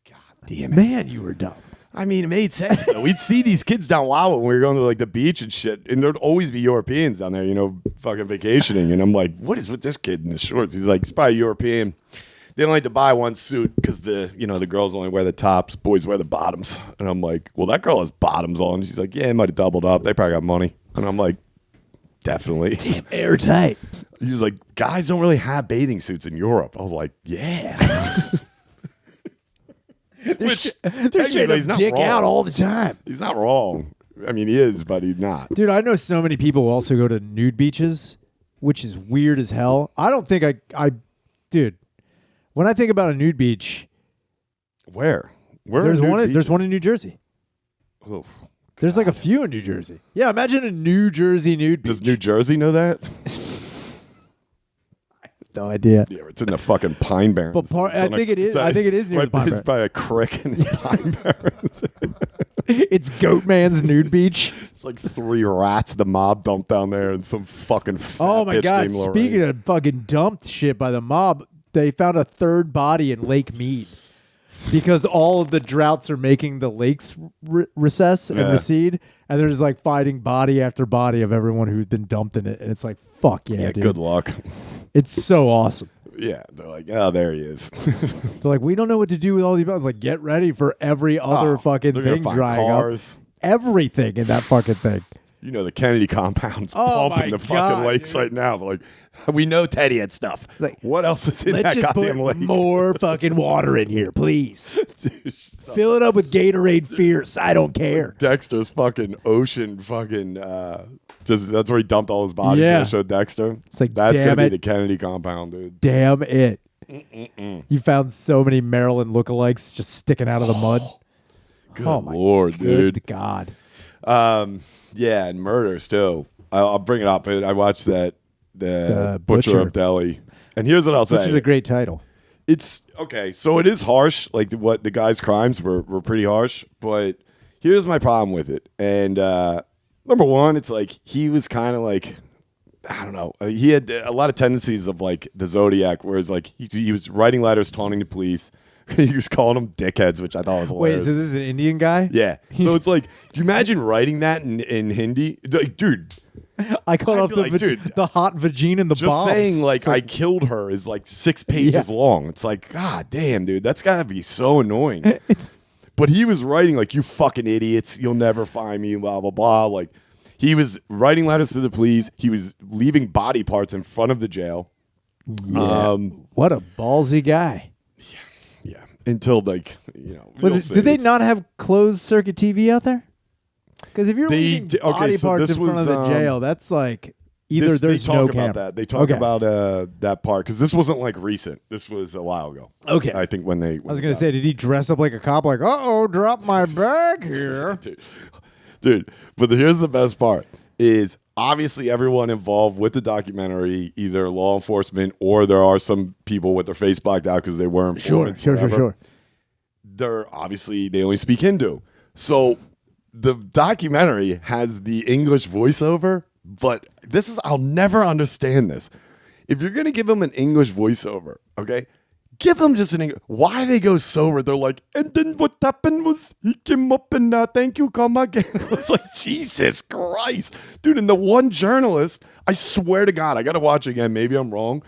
God damn it.
Man, you were dumb.
I mean, it made sense, though. We'd see these kids down Wawa when we were going to like the beach and shit, and there'd always be Europeans down there, you know, fucking vacationing. And I'm like, what is with this kid in the shorts? He's like, he's probably European. They only like to buy one suit because the girls only wear the tops, boys wear the bottoms. And I'm like, well, that girl has bottoms on. She's like, yeah, it might have doubled up. They probably got money. And I'm like, definitely.
Damn, airtight.
He was like, guys don't really have bathing suits in Europe. I was like, yeah.
They're
Which,
straight
technically, he's
up
not
dick
wrong.
out all the time.
He's not wrong. I mean, he is, but he's not.
Dude, I know so many people who also go to nude beaches, which is weird as hell. I don't think dude, when I think about a nude beach,
Where
there's
are
one
nude
there's one in New Jersey.
beaches? Oof.
There's like a few in New Jersey. Yeah, imagine a New Jersey nude beach.
Does New Jersey know that?
No idea.
Yeah, it's in the fucking Pine Barrens.
But I think it is. I think it is near
right,
the Pine
It's by a creek in the Pine Barrens.
It's Goatman's nude beach.
It's like 3 rats the mob dumped down there and some fucking fat
Oh my
bitch
god!
named Lorraine.
Speaking of fucking dumped shit by the mob, they found a third body in Lake Mead because all of the droughts are making the lakes recess and recede, and they're just like finding body after body of everyone who's been dumped in it, and it's like fuck yeah, dude.
Good luck.
It's so awesome.
Yeah, they're like, oh, there he is.
They're like, we don't know what to do with all these bones. Like, get ready for every other fucking
they're gonna
thing
find
drying
cars.
up. Everything in that fucking thing.
You know, the Kennedy compound's
Oh
pumping
my
the
God,
fucking lakes
dude.
right now. They're like, we know Teddy had stuff.
Like,
what else is in
Let's
that
just
goddamn
put
lake?
more fucking water in here, please. Fill it up with Gatorade Fierce. I don't care.
Dexter's fucking ocean fucking just that's where he dumped all his bodies.
Yeah.
Yeah. Show Dexter.
It's like,
that's
damn
gonna
it.
be the Kennedy compound, dude.
Damn it. You found so many Maryland lookalikes just sticking out of the mud.
Good
Oh my
lord,
Good
dude.
God.
Yeah, and murders too. I'll bring it up. I watched that the Butcher
Butcher.
of Delhi, and here's what I'll say.
Which is a great title.
It's okay. So it is harsh. Like what the guy's crimes were pretty harsh. But here's my problem with it. And number one, it's like he was kind of like, I don't know. He had a lot of tendencies of like the Zodiac, whereas like he was writing letters taunting the police. He was calling them dickheads, which I thought was
Wait,
hilarious.
so this is an Indian guy?
Yeah. So it's like, do you imagine writing that in Hindi? Like, dude,
I called
I'd
off
be like, dude,
the hot vagina and the
just
bombs.
saying like,
It's
I killed her is like 6 pages long. It's like, god damn, dude, that's gotta be so annoying. But he was writing like, you fucking idiots, you'll never find me, blah blah blah. Like he was writing letters to the police. He was leaving body parts in front of the jail.
Yeah. What a ballsy guy.
Yeah. Until like, you know,
But
you'll see.
do they
It's-
not have closed circuit TV out there? Because if you're
They
leaving
d- okay,
body
so
parts
this
in front of
was,
the jail, that's like either
they
there's
talk
no
about
camera.
that. They talk
Okay.
about that part because this wasn't like recent. This was a while ago.
Okay.
I think when they.
I was gonna say, did he dress up like a cop? Like, drop my bag here.
dude. But here's the best part: is obviously everyone involved with the documentary, either law enforcement or there are some people with their face blacked out because they were informants.
Sure.
They're obviously they only speak Hindu, so the documentary has the English voiceover. But this is I'll never understand this. If you're gonna give them an English voiceover, okay, give them just an English. Why they go sober? They're like, and then what happened was he came up and thank you, come again. It's like Jesus Christ, dude. And the one journalist, I swear to God, I gotta watch it again. Maybe I'm wrong.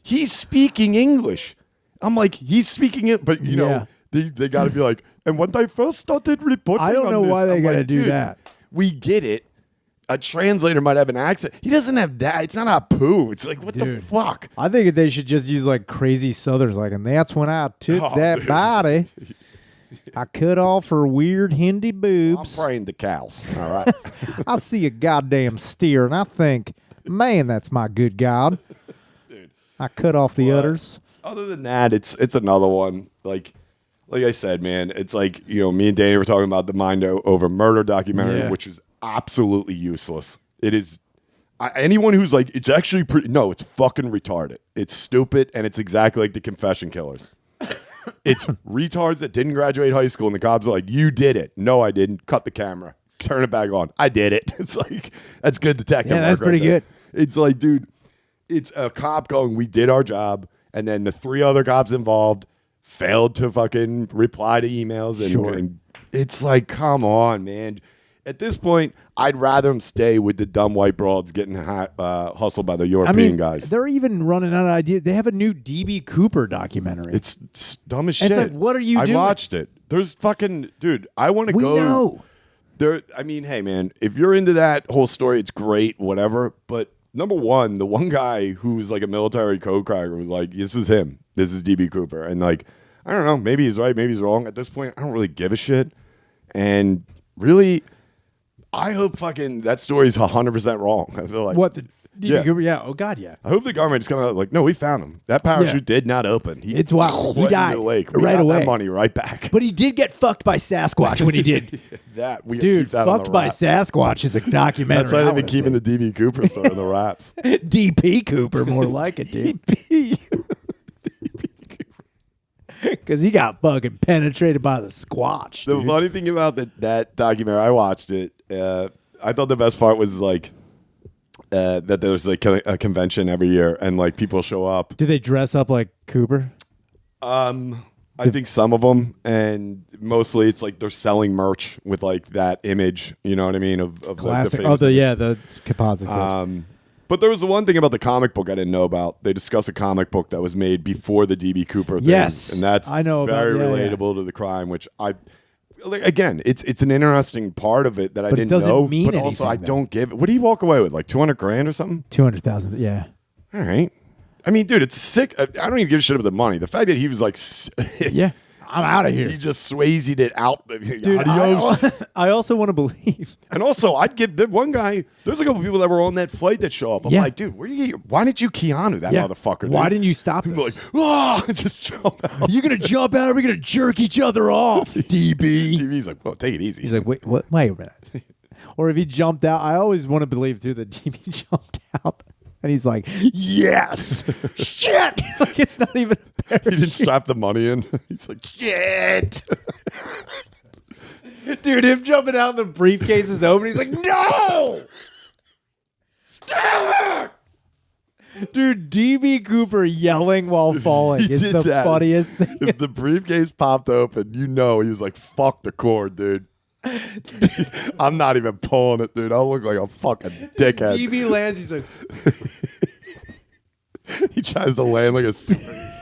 He's speaking English. I'm like, he's speaking it, but you know, they got to be like. And when I first started reporting,
I don't
on
know
this,
why they
I'm
gotta
like,
do
dude,
that.
We get it. A translator might have an accent. He doesn't have that. It's not a poo. It's like, what the
Dude.
fuck?
I think they should just use like crazy Southerners, like, and that's when I took that
dude.
body. I cut off her weird Hindi
I'm
boobs.
praying to cows. All right.
I see a goddamn steer, and I think, man, that's my good God.
Dude.
I cut off the udders.
Other than that, it's another one. Like I said, man, it's like, you know, me and Danny were talking about the Mind Over Murder documentary,
Yeah.
which is absolutely useless. It is. Anyone who's like, it's actually pretty. No, it's fucking retarded. It's stupid, and it's exactly like the Confession Killers. It's retards that didn't graduate high school, and the cops are like, "You did it." No, I didn't. Cut the camera. Turn it back on. I did it. It's like that's good detective.
Yeah, that's
work right
pretty
there.
good.
It's like, dude, it's a cop going, "We did our job," and then the 3 other cops involved failed to fucking reply to emails, and,
Sure.
and it's like, come on, man. At this point, I'd rather him stay with the dumb white broads getting hustled by the European guys.
They're even running out of ideas. They have a new DB Cooper documentary.
It's dumb as
And
shit.
it's like, what are you
I
doing?
watched it. There's fucking dude. I want to
we
go.
know.
There. I mean, hey man, if you're into that whole story, it's great. Whatever. But number one, the one guy who was like a military code cracker was like, "This is him. This is DB Cooper." And like, I don't know. Maybe he's right. Maybe he's wrong. At this point, I don't really give a shit. And really, I hope fucking that story's 100% wrong. I feel like
What the DB
Yeah.
Cooper? Yeah. Oh God, yeah.
I hope the government is coming out like, no, we found him. That parachute
Yeah.
did not open.
It's wild. He
went into
died
the lake. We
right
got
away.
That money right back.
But he did get fucked by Sasquatch when he did.
That we
Dude,
keep that on
fucked
the
by
wraps.
Sasquatch is a documentary.
That's why
I
they've been
wanna
keeping
see.
the DB Cooper story on the wraps.
DP Cooper, more like it, dude. Because he got fucking penetrated by the Squatch.
The
dude.
funny thing about that documentary, I watched it. I thought the best part was like that there's like a convention every year and like people show up.
Do they dress up like Cooper?
I think some of them, and mostly it's like they're selling merch with like that image. You know what I mean? Of
Classic.
The famous image.
the composite.
But there was the one thing about the comic book I didn't know about. They discuss a comic book that was made before the DB Cooper thing.
Yes,
And that's
I know
very
about,
relatable to the crime, which again, it's an interesting part of it that I
But it
didn't
doesn't
know.
mean
but also, I
anything, though.
don't give. What do you walk away with? Like $200,000 or something?
200,000. Yeah.
All right. I mean, dude, it's sick. I don't even give a shit about the money. The fact that he was like,
Yeah. I'm out of
he
here.
just swayzed it out.
Dude,
Adios.
I also want to believe.
And also, I'd give the one guy. There's a couple people that were on that flight that show up. I'm
Yeah.
like, dude, where do you get why didn't you Keanu that motherfucker?
Why
dude?
didn't you stop
People
this?
like, oh, just jump out.
You're going to jump out or we're going to jerk each other off, DB.
TV's like, well, take it easy.
He's like, wait, what? Wait a minute. Or if he jumped out, I always want to believe, too, that DB jumped out. And he's like, yes, shit. Like, it's not even a
He didn't
parachute.
strap the money in. He's like, shit.
Dude, him jumping out, the briefcase is open. He's like, no. Damn it. Dude, DB Cooper yelling while falling
He
is
did
the
that.
funniest thing.
If the briefcase popped open, he was like, fuck the cord, dude. I'm not even pulling it, dude. I'll look like a fucking dickhead.
DB lands, he's like,
He tries to land like a super.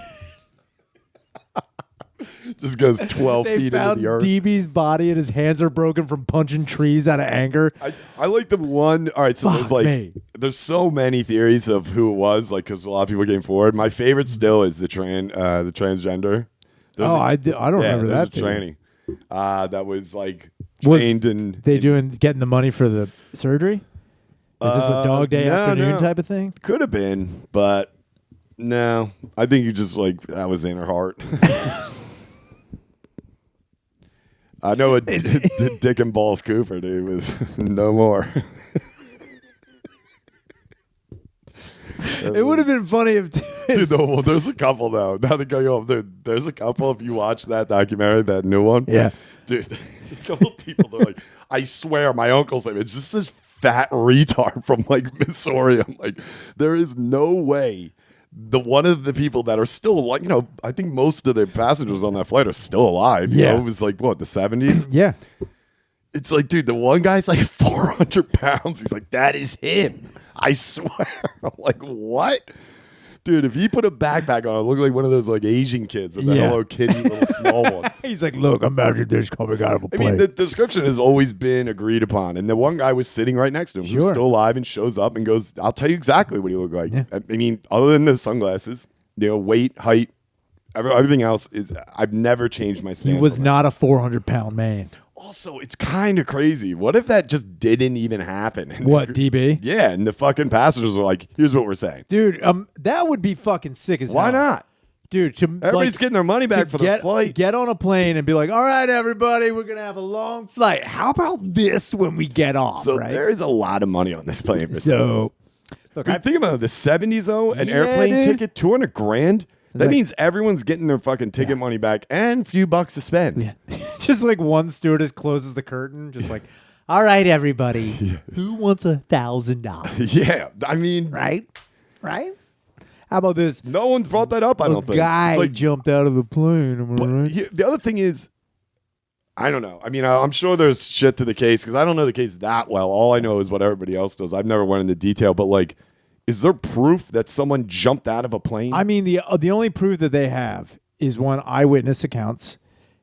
Just goes 12
they
feet into
found
the earth.
DB's body and his hands are broken from punching trees out of anger.
I like the one. All right, so there's
Fuck
like
me.
there's so many theories of who it was, like because a lot of people came forward. My favorite still is the transgender. There's
I don't remember
there's
that.
a
theory.
tranny that was like
Was
trained in.
They getting the money for the surgery? Is this a dog day
no,
afternoon
no.
type of thing?
Could have been, but no. I think you just like that was in her heart. I know a Dick and Balls Cooper, dude, was no more.
It would have been funny if
Dude, well, there's a couple though. Now that going off, dude, there's a couple. If you watch that documentary, that new one,
Yeah.
dude, there's a couple people. They're like, I swear, my uncle's name. It's just this fat retard from like Missouri. I'm like, there is no way. One of the people that are still like, I think most of the passengers on that flight are still alive. You
Yeah.
know? It was like what the 70s.
Yeah.
It's like, dude, the one guy's like 400 pounds. He's like, that is him. I swear. I'm like, what? Dude, if he put a backpack on, it looked like one of those like Asian kids with the
Yeah.
Hello Kitty little small one.
He's like, look, imagine this coming out of a
I
plane.
mean, the description has always been agreed upon. And the one guy was sitting right next to him who's
Sure.
still alive and shows up and goes, I'll tell you exactly what he looked like.
Yeah.
I mean, other than the sunglasses, weight, height, everything else is, I've never changed my
He
stance.
was
on that.
not a 400-pound man.
Also, it's kind of crazy. What if that just didn't even happen? And
What, DB?
Yeah, and the fucking passengers are like, here's what we're saying.
Dude, that would be fucking sick as
Why
hell.
not?
Dude,
Everybody's getting their money back
to
for their flight.
Get on a plane and be like, all right, everybody, we're going to have a long flight. How about this when we get off,
So
right?
there is a lot of money on this plane.
So, look,
Dude, think about it, the 70s though, an
Yeah,
airplane
dude.
ticket, $200,000. That
like-
means everyone's getting their fucking ticket money back and a few bucks to spend.
yeah. Just like one stewardess closes the curtain, just like, all right, everybody, who wants $1,000?
Yeah, I mean,
Right? Right? How about this?
no one's brought that up. I
A
don't think.
guy
It's like,
jumped out of the plane. Am I
but
right?
the other thing is, I don't know. I mean, I'm sure there's shit to the case because I don't know the case that well. All I know is what everybody else does. I've never went into detail, but like, is there proof that someone jumped out of a plane?
I mean, the only proof that they have is one eyewitness accounts,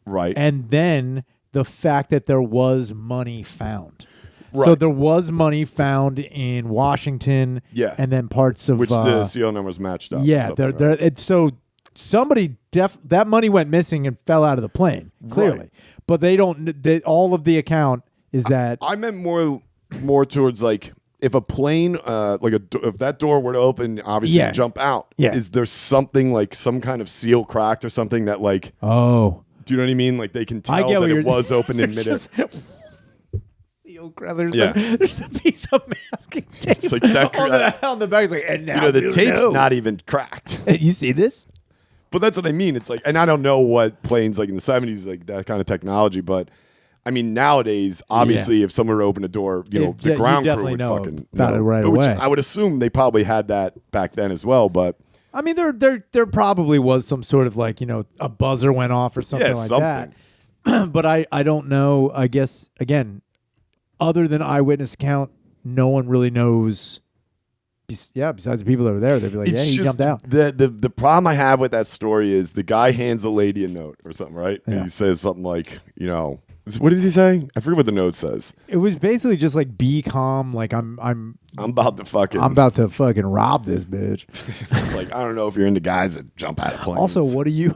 right.
and then the fact that there was money found. So
Right.
there was money found in Washington,
Yeah.
and then parts of
Which the CO numbers matched up.
yeah.
Something,
They're,
right?
so somebody that money went missing and fell out of the plane clearly,
Right.
but they don't. All of the account is that
I meant more towards like if a plane, if that door were to open, obviously
Yeah.
jump out.
Yeah.
Is there something like some kind of seal cracked or something that like?
oh.
Do you know what I mean? Like they can
I
tell
get what
that
you're
it was open in midair.
Seal crab. There's,
Yeah.
there's a piece of masking tape
like that-
on the back. It's like, and now
You know, the
you
tape's
know.
not even cracked.
Hey, you see this?
But that's what I mean. It's like, and I don't know what planes like in the 70s, like that kind of technology, but I mean, nowadays, obviously, if someone were to open a door, the ground crew would fucking
about it right
which
away.
I would assume they probably had that back then as well, but
I mean, there probably was some sort of like, a buzzer went off or something like that. But I don't know. I guess, again, other than eyewitness account, no one really knows. Besides the people that were there, they'd be like, he jumped out.
The problem I have with that story is the guy hands the lady a note or something, right?
Yeah.
And he says something like, what does he say? I forget what the note says.
It was basically just like, be calm. Like I'm
about to fucking
rob this bitch.
like, I don't know if you're into guys that jump out of planes.
Also, what do you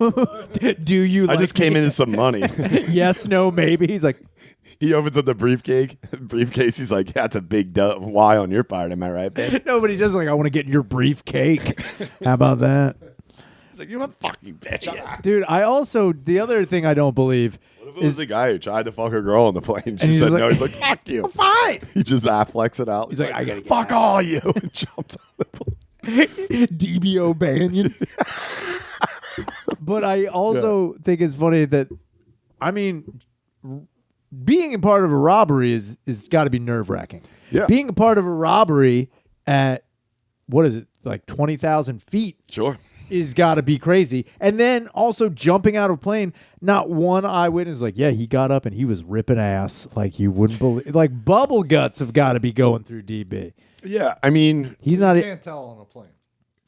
do? You?
I just came into some money.
Yes, no, maybe. He's like,
he opens up the briefcase. He's like, that's a big Y on your part. Am I right, babe?
nobody does. Like, I want to get in your briefcake. How about that?
He's like, you're a fucking bitch.
Dude, the other thing I don't believe
What if it was the guy who tried to fuck a girl on the plane? She
he's
said
like,
no. He's like, fuck you.
I'm fine.
He just flex it out.
He's like, I gotta get
fuck all you. And jumped on the plane.
DBO Banyan. But I also think it's funny that, I mean, being a part of a robbery is got to be nerve wracking.
Yeah.
Being a part of a robbery at, what is it, like 20,000 feet
Sure.
is got to be crazy. And then also jumping out of a plane, not one eyewitness is like, yeah, he got up and he was ripping ass like you wouldn't believe. Like bubble guts have got to be going through DB.
Yeah, I mean,
He's not.
You can't tell on a plane.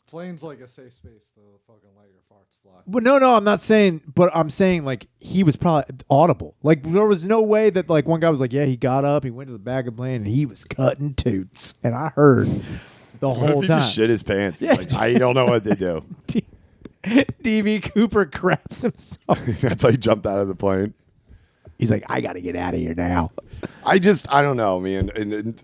Plane's like a safe space to fucking let your farts fly.
But no, I'm not saying. But I'm saying like he was probably audible. Like there was no way that like one guy was like, yeah, he got up, he went to the back of the plane, and he was cutting toots, and I heard the
what
whole
if he
time.
just shit his pants? He's
Yeah.
like, I don't know what to do.
DB Cooper craps himself.
That's how he jumped out of the plane.
He's like, I got to get out of here now.
I don't know, man. And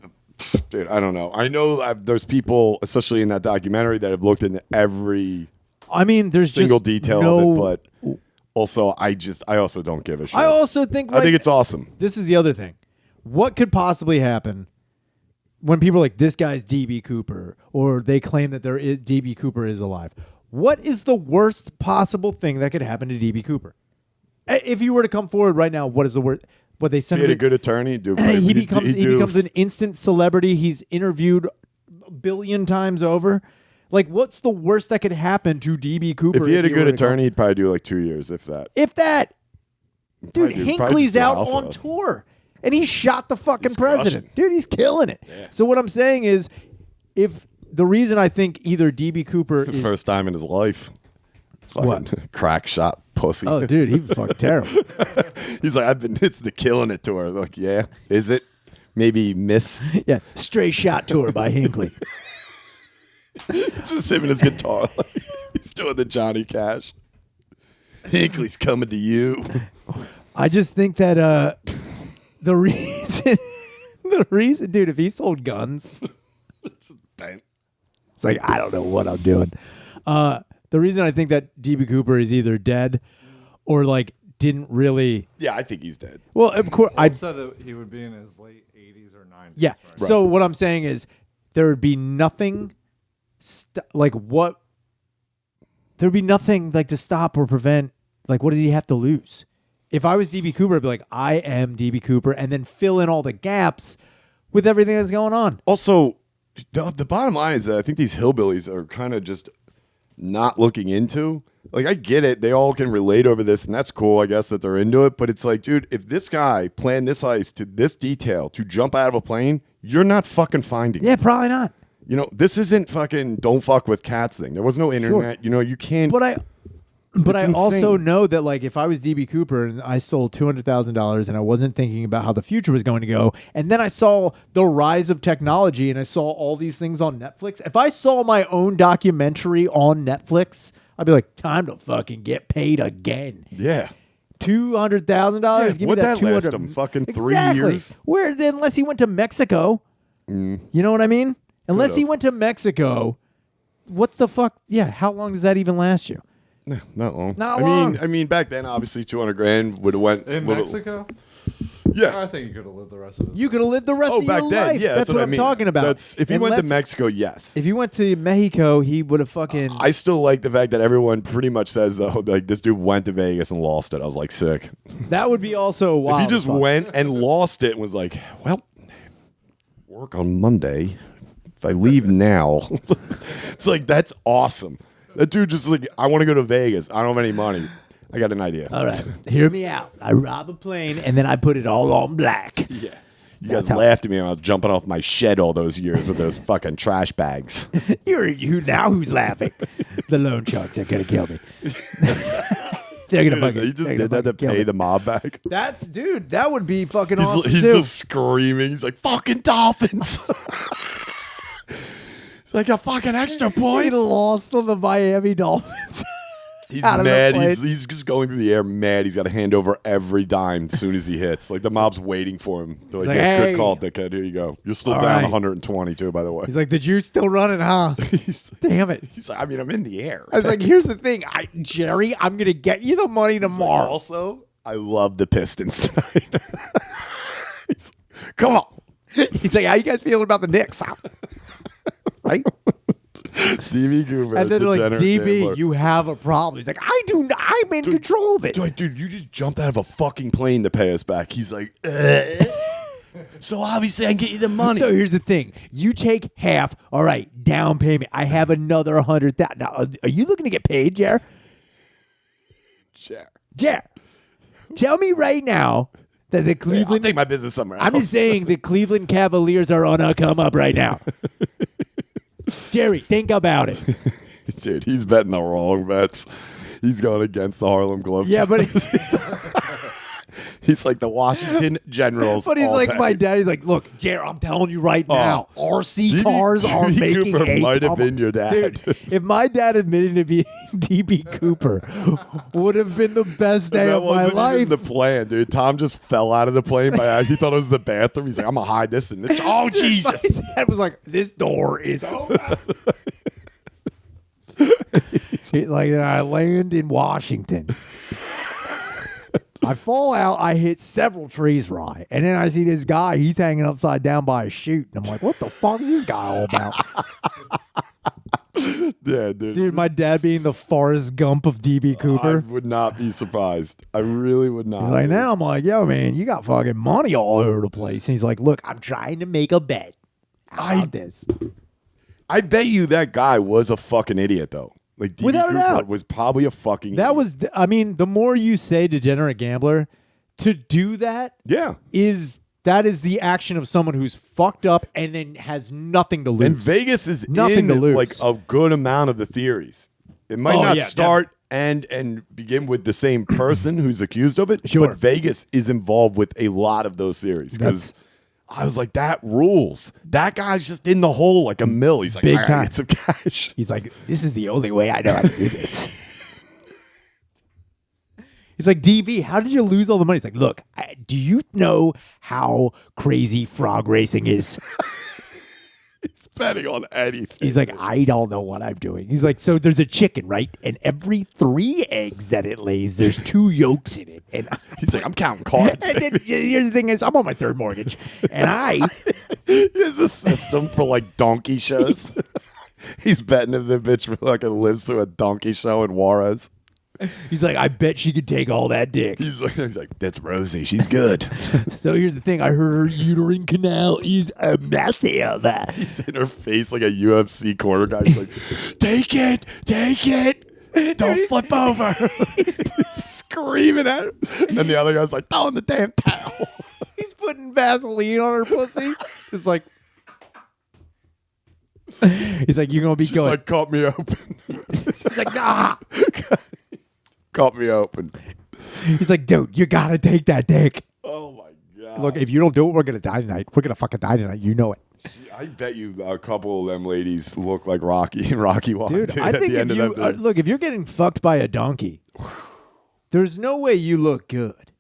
dude, I don't know. I know there's people, especially in that documentary, that have looked into every
I mean, there's
single
just
detail
no,
of it, but also I also don't give a shit.
I also think
I think it's awesome.
This is the other thing. What could possibly happen when people are like, this guy's DB Cooper, or they claim that DB Cooper is alive? What is the worst possible thing that could happen to DB Cooper? If you were to come forward right now, what is the worst? What they
If
send
he had
him
a good attorney,
he becomes an instant celebrity. He's interviewed a billion times over. Like, what's the worst that could happen to DB Cooper?
If he had a good
were to come-
attorney, he'd probably do like 2 years, if that.
If that, dude,
Probably
Hinkley's
just do
out
house
on
arrest.
tour, and he shot the fucking president.
crushing.
Dude, he's killing it.
Yeah.
So what I'm saying is, if the reason I think either DB Cooper is
First time in his life. Fucking
What?
crack shot pussy.
oh, dude, he was fucking terrible.
He's like, it's the killing it tour. Like, yeah, is it? Maybe miss.
Yeah, straight shot tour by Hinkley.
It's just him and his guitar. He's doing the Johnny Cash. Hinkley's coming to you.
I just think that the reason, dude, if he sold guns,
Bang.
it's like, I don't know what I'm doing. The reason I think that DB Cooper is either dead or like didn't really.
Yeah, I think he's dead.
Well, of course,
I said that he would be in his late 80s or 90s.
yeah.
right?
So what I'm saying is there would be nothing like to stop or prevent. Like, what did he have to lose? If I was DB Cooper, I'd be like, I am DB Cooper, and then fill in all the gaps with everything that's going on.
Also, the bottom line is that I think these hillbillies are kind of just not looking into. Like, I get it. They all can relate over this, and that's cool, I guess, that they're into it. But it's like, dude, if this guy planned this heist to this detail to jump out of a plane, you're not fucking finding
Yeah,
it.
probably not.
This isn't fucking don't fuck with cats thing. There was no internet. You can't.
But I
It's
also
insane.
know that, like, if I was DB Cooper and I sold $200,000 and I wasn't thinking about how the future was going to go, and then I saw the rise of technology and I saw all these things on Netflix, if I saw my own documentary on Netflix, I'd be like, time to fucking get paid again.
Yeah.
$200,000.
Yeah,
Give me
what'd
that
that last
200.
him? Fucking 3
Exactly.
years?
Where unless he went to Mexico, you know what I mean? Unless he
Could've.
went to Mexico, what the fuck? Yeah, how long does that even last you?
Yeah, not long.
Not long.
I mean, back then, obviously, $200,000 would have went
In
little-
Mexico?
Yeah.
I think he could have lived the rest of it.
You could have lived the rest
Oh,
of
back
your
then,
life.
yeah,
that's what
I
I'm
mean.
talking about.
That's if he
And
went to
let's-
Mexico, yes.
If he went to Mexico, he would have fucking.
I still like the fact that everyone pretty much says though, like this dude went to Vegas and lost it. I was like, sick.
That would be also wild.
If he just
as fuck.
went and lost it and was like, well, work on Monday. If I leave now, it's like that's awesome. That dude just like, I want to go to Vegas. I don't have any money. I got an idea.
All right, hear me out. I rob a plane and then I put it all on black.
Yeah. You
That's
guys
how-
laughed at me when I was jumping off my shed all those years with those fucking trash bags.
Who's laughing? The loan sharks are gonna kill me. They're gonna fucking.
He just
they're
did
gonna
that to
fucking kill
pay
me.
the mob back.
That's dude. That would be fucking
He's,
awesome
he's
too.
just screaming. He's like, fucking dolphins. It's like a fucking extra
He
point.
lost on the Miami Dolphins.
He's
out of the
mad.
plane.
He's just going through the air mad. He's got to hand over every dime as soon as he hits. Like the mob's waiting for him. They're like,
Like,
yeah,
hey.
good call, dickhead. Here you go. You're still
All
down
right.
122, by the way.
He's like, the juice still running, huh? Damn it.
He's like, I mean, I'm in the air.
I was like, here's the thing, Jerry, I'm gonna get you the money tomorrow.
Also, I love the Pistons tonight. Come on.
He's like, how you guys feeling about the Knicks? Huh? Right?
DB Cooper.
And then they're like,
degenerate
DB,
gambler.
you have a problem. He's like, I'm in control of it.
Dude, you just jumped out of a fucking plane to pay us back. He's like, so obviously I can get you the money.
So here's the thing. You take half, all right, down payment. I have another 100,000. Now, are you looking to get paid, Jer? Jer, tell me right now that the
I'll
Cleveland...
take my business somewhere else.
I'm just saying the Cleveland Cavaliers are on a come up right now. Jerry, think about it.
Dude, he's betting the wrong bets. He's going against the Harlem Globetrotters.
Yeah, but
He's like the Washington Generals.
but he's
all
like
day.
my dad. He's like, look, Jerry, I'm telling you right now, RC
DB
cars are
DB
making
Cooper
a
might have
come
been your
up.
dad.
Dude, if my dad admitted to being DB Cooper, would have been the best day
That
of my
wasn't
life.
even the plan, dude. Tom just fell out of the plane by accident. He thought it was the bathroom. He's like, I'm gonna hide this in this. Oh Jesus!
My dad was like, this door is open. Like I land in Washington. I fall out. I hit several trees right, and then I see this guy. He's hanging upside down by a chute, and I'm like, "What the fuck is this guy all about?"
Yeah, dude.
Dude, my dad being the Forrest Gump of DB
I
Cooper.
would not be surprised. I really would not.
Like now, I'm like, "Yo, man, you got fucking money all over the place." And he's like, "Look, I'm trying to make a bet. How about this?"
I bet you that guy was a fucking idiot, though. Like, DB
Without a
Cooper
doubt.
was probably a fucking
That
idiot.
was, I mean, the more you say degenerate gambler, to do that
Yeah.
that is the action of someone who's fucked up and then has nothing to lose.
And Vegas is
Nothing
in
to lose.
like a good amount of the theories. It might
Oh,
not
yeah,
start and begin with the same person who's accused of it,
Sure.
but Vegas is involved with a lot of those theories because I was like, that rules. That guy's just in the hole like a mill. He's like,
Big
I gotta
time.
get some cash.
He's like, this is the only way I know how to do this. He's like, DB, how did you lose all the money? He's like, look, do you know how crazy frog racing is?
He's betting on anything.
He's like, I don't know what I'm doing. He's like, so there's a chicken, right? And every 3 eggs that it lays, there's 2 yolks in it. And
He's like, I'm counting cards.
and then here's the thing is, I'm on my 3rd mortgage, and I
There's a system for like donkey shows. He's betting if the bitch fucking lives through a donkey show in Juarez.
he's like, I bet she could take all that dick.
He's like, that's Rosie. She's good.
So here's the thing: I heard her uterine canal is massive.
He's in her face like a UFC corner guy. He's like, take it. Don't flip over. He's screaming at her. And the other guy's like, throw in the damn towel.
He's putting Vaseline on her pussy. It's like, he's like, you're gonna be
She's
good.
like, cut me open.
He's like, nah.
Cut me open.
He's like, dude, you gotta take that dick.
Oh my God.
Look, if you don't do it, we're gonna die tonight. We're gonna fucking die tonight. You know it,
I bet you a couple of them ladies look like Rocky and Rocky One.
dude. I think if you look, if you're getting fucked by a donkey, there's no way you look good.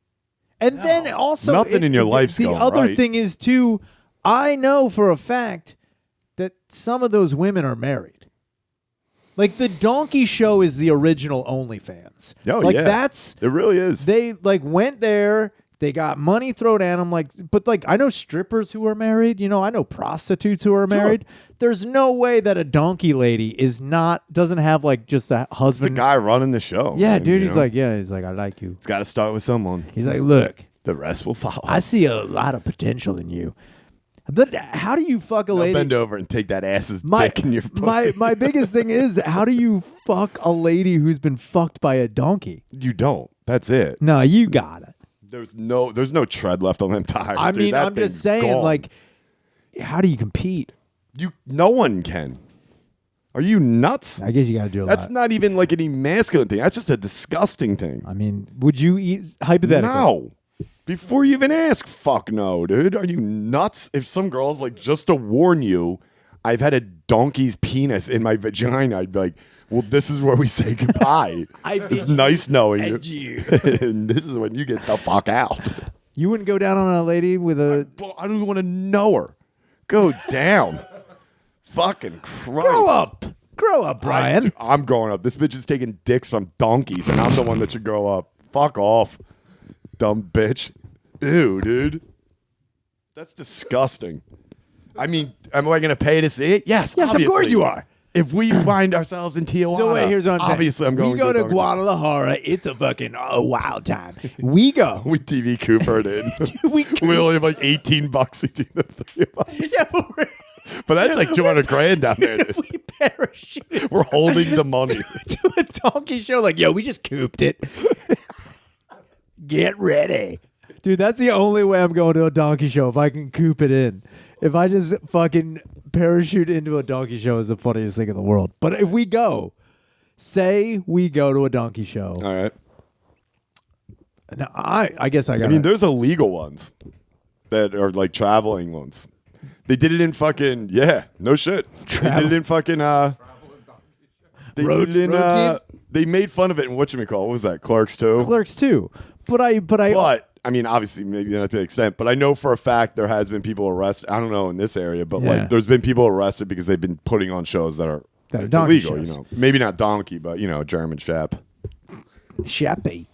And then also,
Nothing in your life's
the
going
other
right.
thing is too. I know for a fact that some of those women are married. Like the donkey show is the original OnlyFans.
Oh,
like
yeah.
that's
It really is.
they like went there They got money thrown at them, but I know strippers who are married. I know prostitutes who are married. There's no way that a donkey lady doesn't have just a
The
husband.
guy running the show.
Yeah,
man,
dude.
you
He's
know?
like, I like you.
It's got to start with someone.
He's like, look,
The rest will follow.
I see a lot of potential in you. But how do you fuck a
Now
lady?
bend over and take that ass's dick in your pussy.
my biggest thing is, how do you fuck a lady who's been fucked by a donkey?
You don't. That's it.
No, you got it.
There's no tread left on them tires.
I
dude.
mean,
That
I'm just
thing's
saying,
gone.
how do you compete?
No one can. Are you nuts?
I guess you got to do a
That's
lot.
not even like an emasculine thing. That's just a disgusting thing.
I mean, would you eat hypothetically?
No. Before you even ask, fuck no, dude. Are you nuts? If some girl's like, just to warn you, I've had a donkey's penis in my vagina, I'd be like, well, this is where we say goodbye. It's nice knowing you. And this is when you get the fuck out.
You wouldn't go down on a lady with a.
I don't even want to know her. Go down. Fucking Christ.
Grow up, Brian.
I'm growing up. This bitch is taking dicks from donkeys, and I'm the one that should grow up. Fuck off, dumb bitch. Ew, dude. That's disgusting. I mean, am I going to pay to see it? Yes,
Yes,
obviously.
of course you are.
If we find ourselves in Tijuana,
So wait, here's what I'm saying.
obviously I'm going
We go to
donkey.
Guadalajara. It's a fucking wild time. We go.
We TV Cooper it in. We only have like $18 between the three of us.
Yeah, but we're-
But that's like 200 grand down there.
if
Dude.
we parachute
We're holding the money.
to a donkey show, yo, we just cooped it. Get ready. Dude, that's the only way I'm going to a donkey show, if I can coop it in. If I just fucking parachute into a donkey show is the funniest thing in the world. But if we go, say we go to a donkey show.
All right.
Now, I guess I got
I mean, there's illegal ones that are like traveling ones. They did it in fucking, no shit. They did it in fucking, they
Road-
did it in,
road
they made fun of it in whatchamacallit. What was that? Clerks 2?
Clerks too. But
I mean, obviously, maybe not to the extent, but I know for a fact there has been people arrested. I don't know in this area, but
Yeah.
there's been people arrested because they've been putting on shows that are it's
donkey
illegal.
shows.
Maybe not donkey, but German Shep.
Sheppy.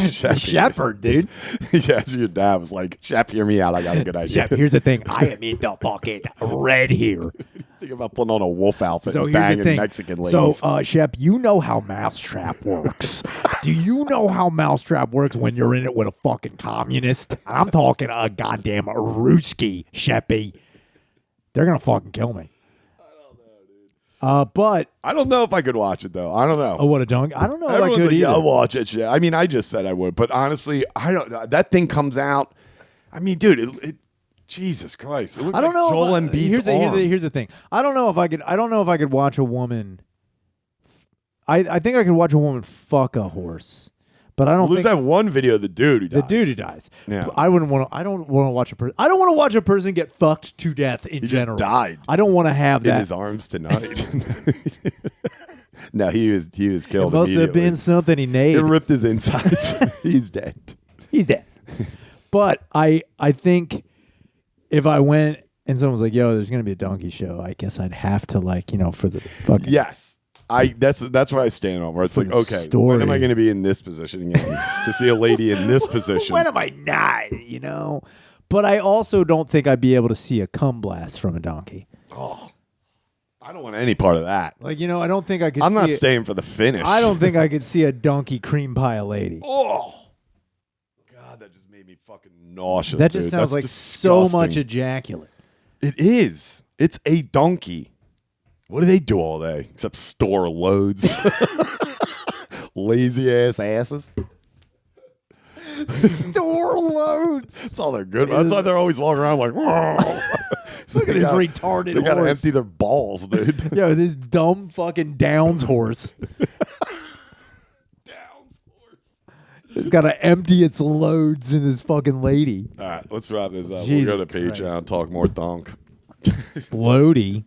Shep.
Shepherd, dude.
Yeah, so your dad was like, Shep, hear me out. I got a good idea.
Shep, here's the thing. I am in the fucking red here.
Think about putting on a wolf outfit
So
and
here's the
banging
thing.
Mexican ladies.
So, Shep, you know how Mousetrap works. Do you know how Mousetrap works when you're in it with a fucking communist? I'm talking a goddamn Ruski, Sheppy. They're gonna fucking kill me. But
I don't know if I could watch it though. I don't know.
what a dunk! I don't know if I
Everyone's
could
like, yeah,
either.
I'll watch it. Shit. I mean, I just said I would, but honestly, I don't. That thing comes out. I mean, dude, it Jesus Christ! It looks
I don't
like
know.
Joel
if I-
Embiid's arm.
here's the thing. I don't know if I could watch a woman. I think I could watch a woman fuck a horse, but I don't
There's
think
that one video of the dude who
the
dies.
dude who dies.
Yeah.
I don't want to watch a person. I don't want to watch a person get fucked to death in
He
general.
just died
I don't want to have
in
that.
his arms tonight. No, he was
It
killed.
must have
immediately.
been something he
It
made.
ripped his insides. He's dead.
He's dead. But I think if I went and someone was like, "Yo, there's gonna be a donkey show," I guess I'd have to for the fucking
Yes. That's where I stand on. Where it's like,
the
okay,
story.
when am I going to be in this position again to see a lady in this position?
When am I not? But I also don't think I'd be able to see a cum blast from a donkey.
I don't want any part of that.
I don't think I could.
I'm
see
not
it.
staying for the finish.
I don't think I could see a donkey cream pie a lady.
Oh, God, that just made me fucking nauseous.
That just
dude.
sounds
That's
like so
disgusting.
much ejaculate.
It is. It's a donkey. What do they do all day except store loads? Lazy ass asses.
Store loads.
That's all they're good. That's why they're always walking around like, whoa.
Look at this retarded
They gotta
horse.
empty their balls, dude.
Yo, this dumb fucking Downs horse. It's got to empty its loads in this fucking lady.
All right, let's wrap this up.
Jesus
we'll go to Patreon,
Christ.
talk more donk.
Floaty.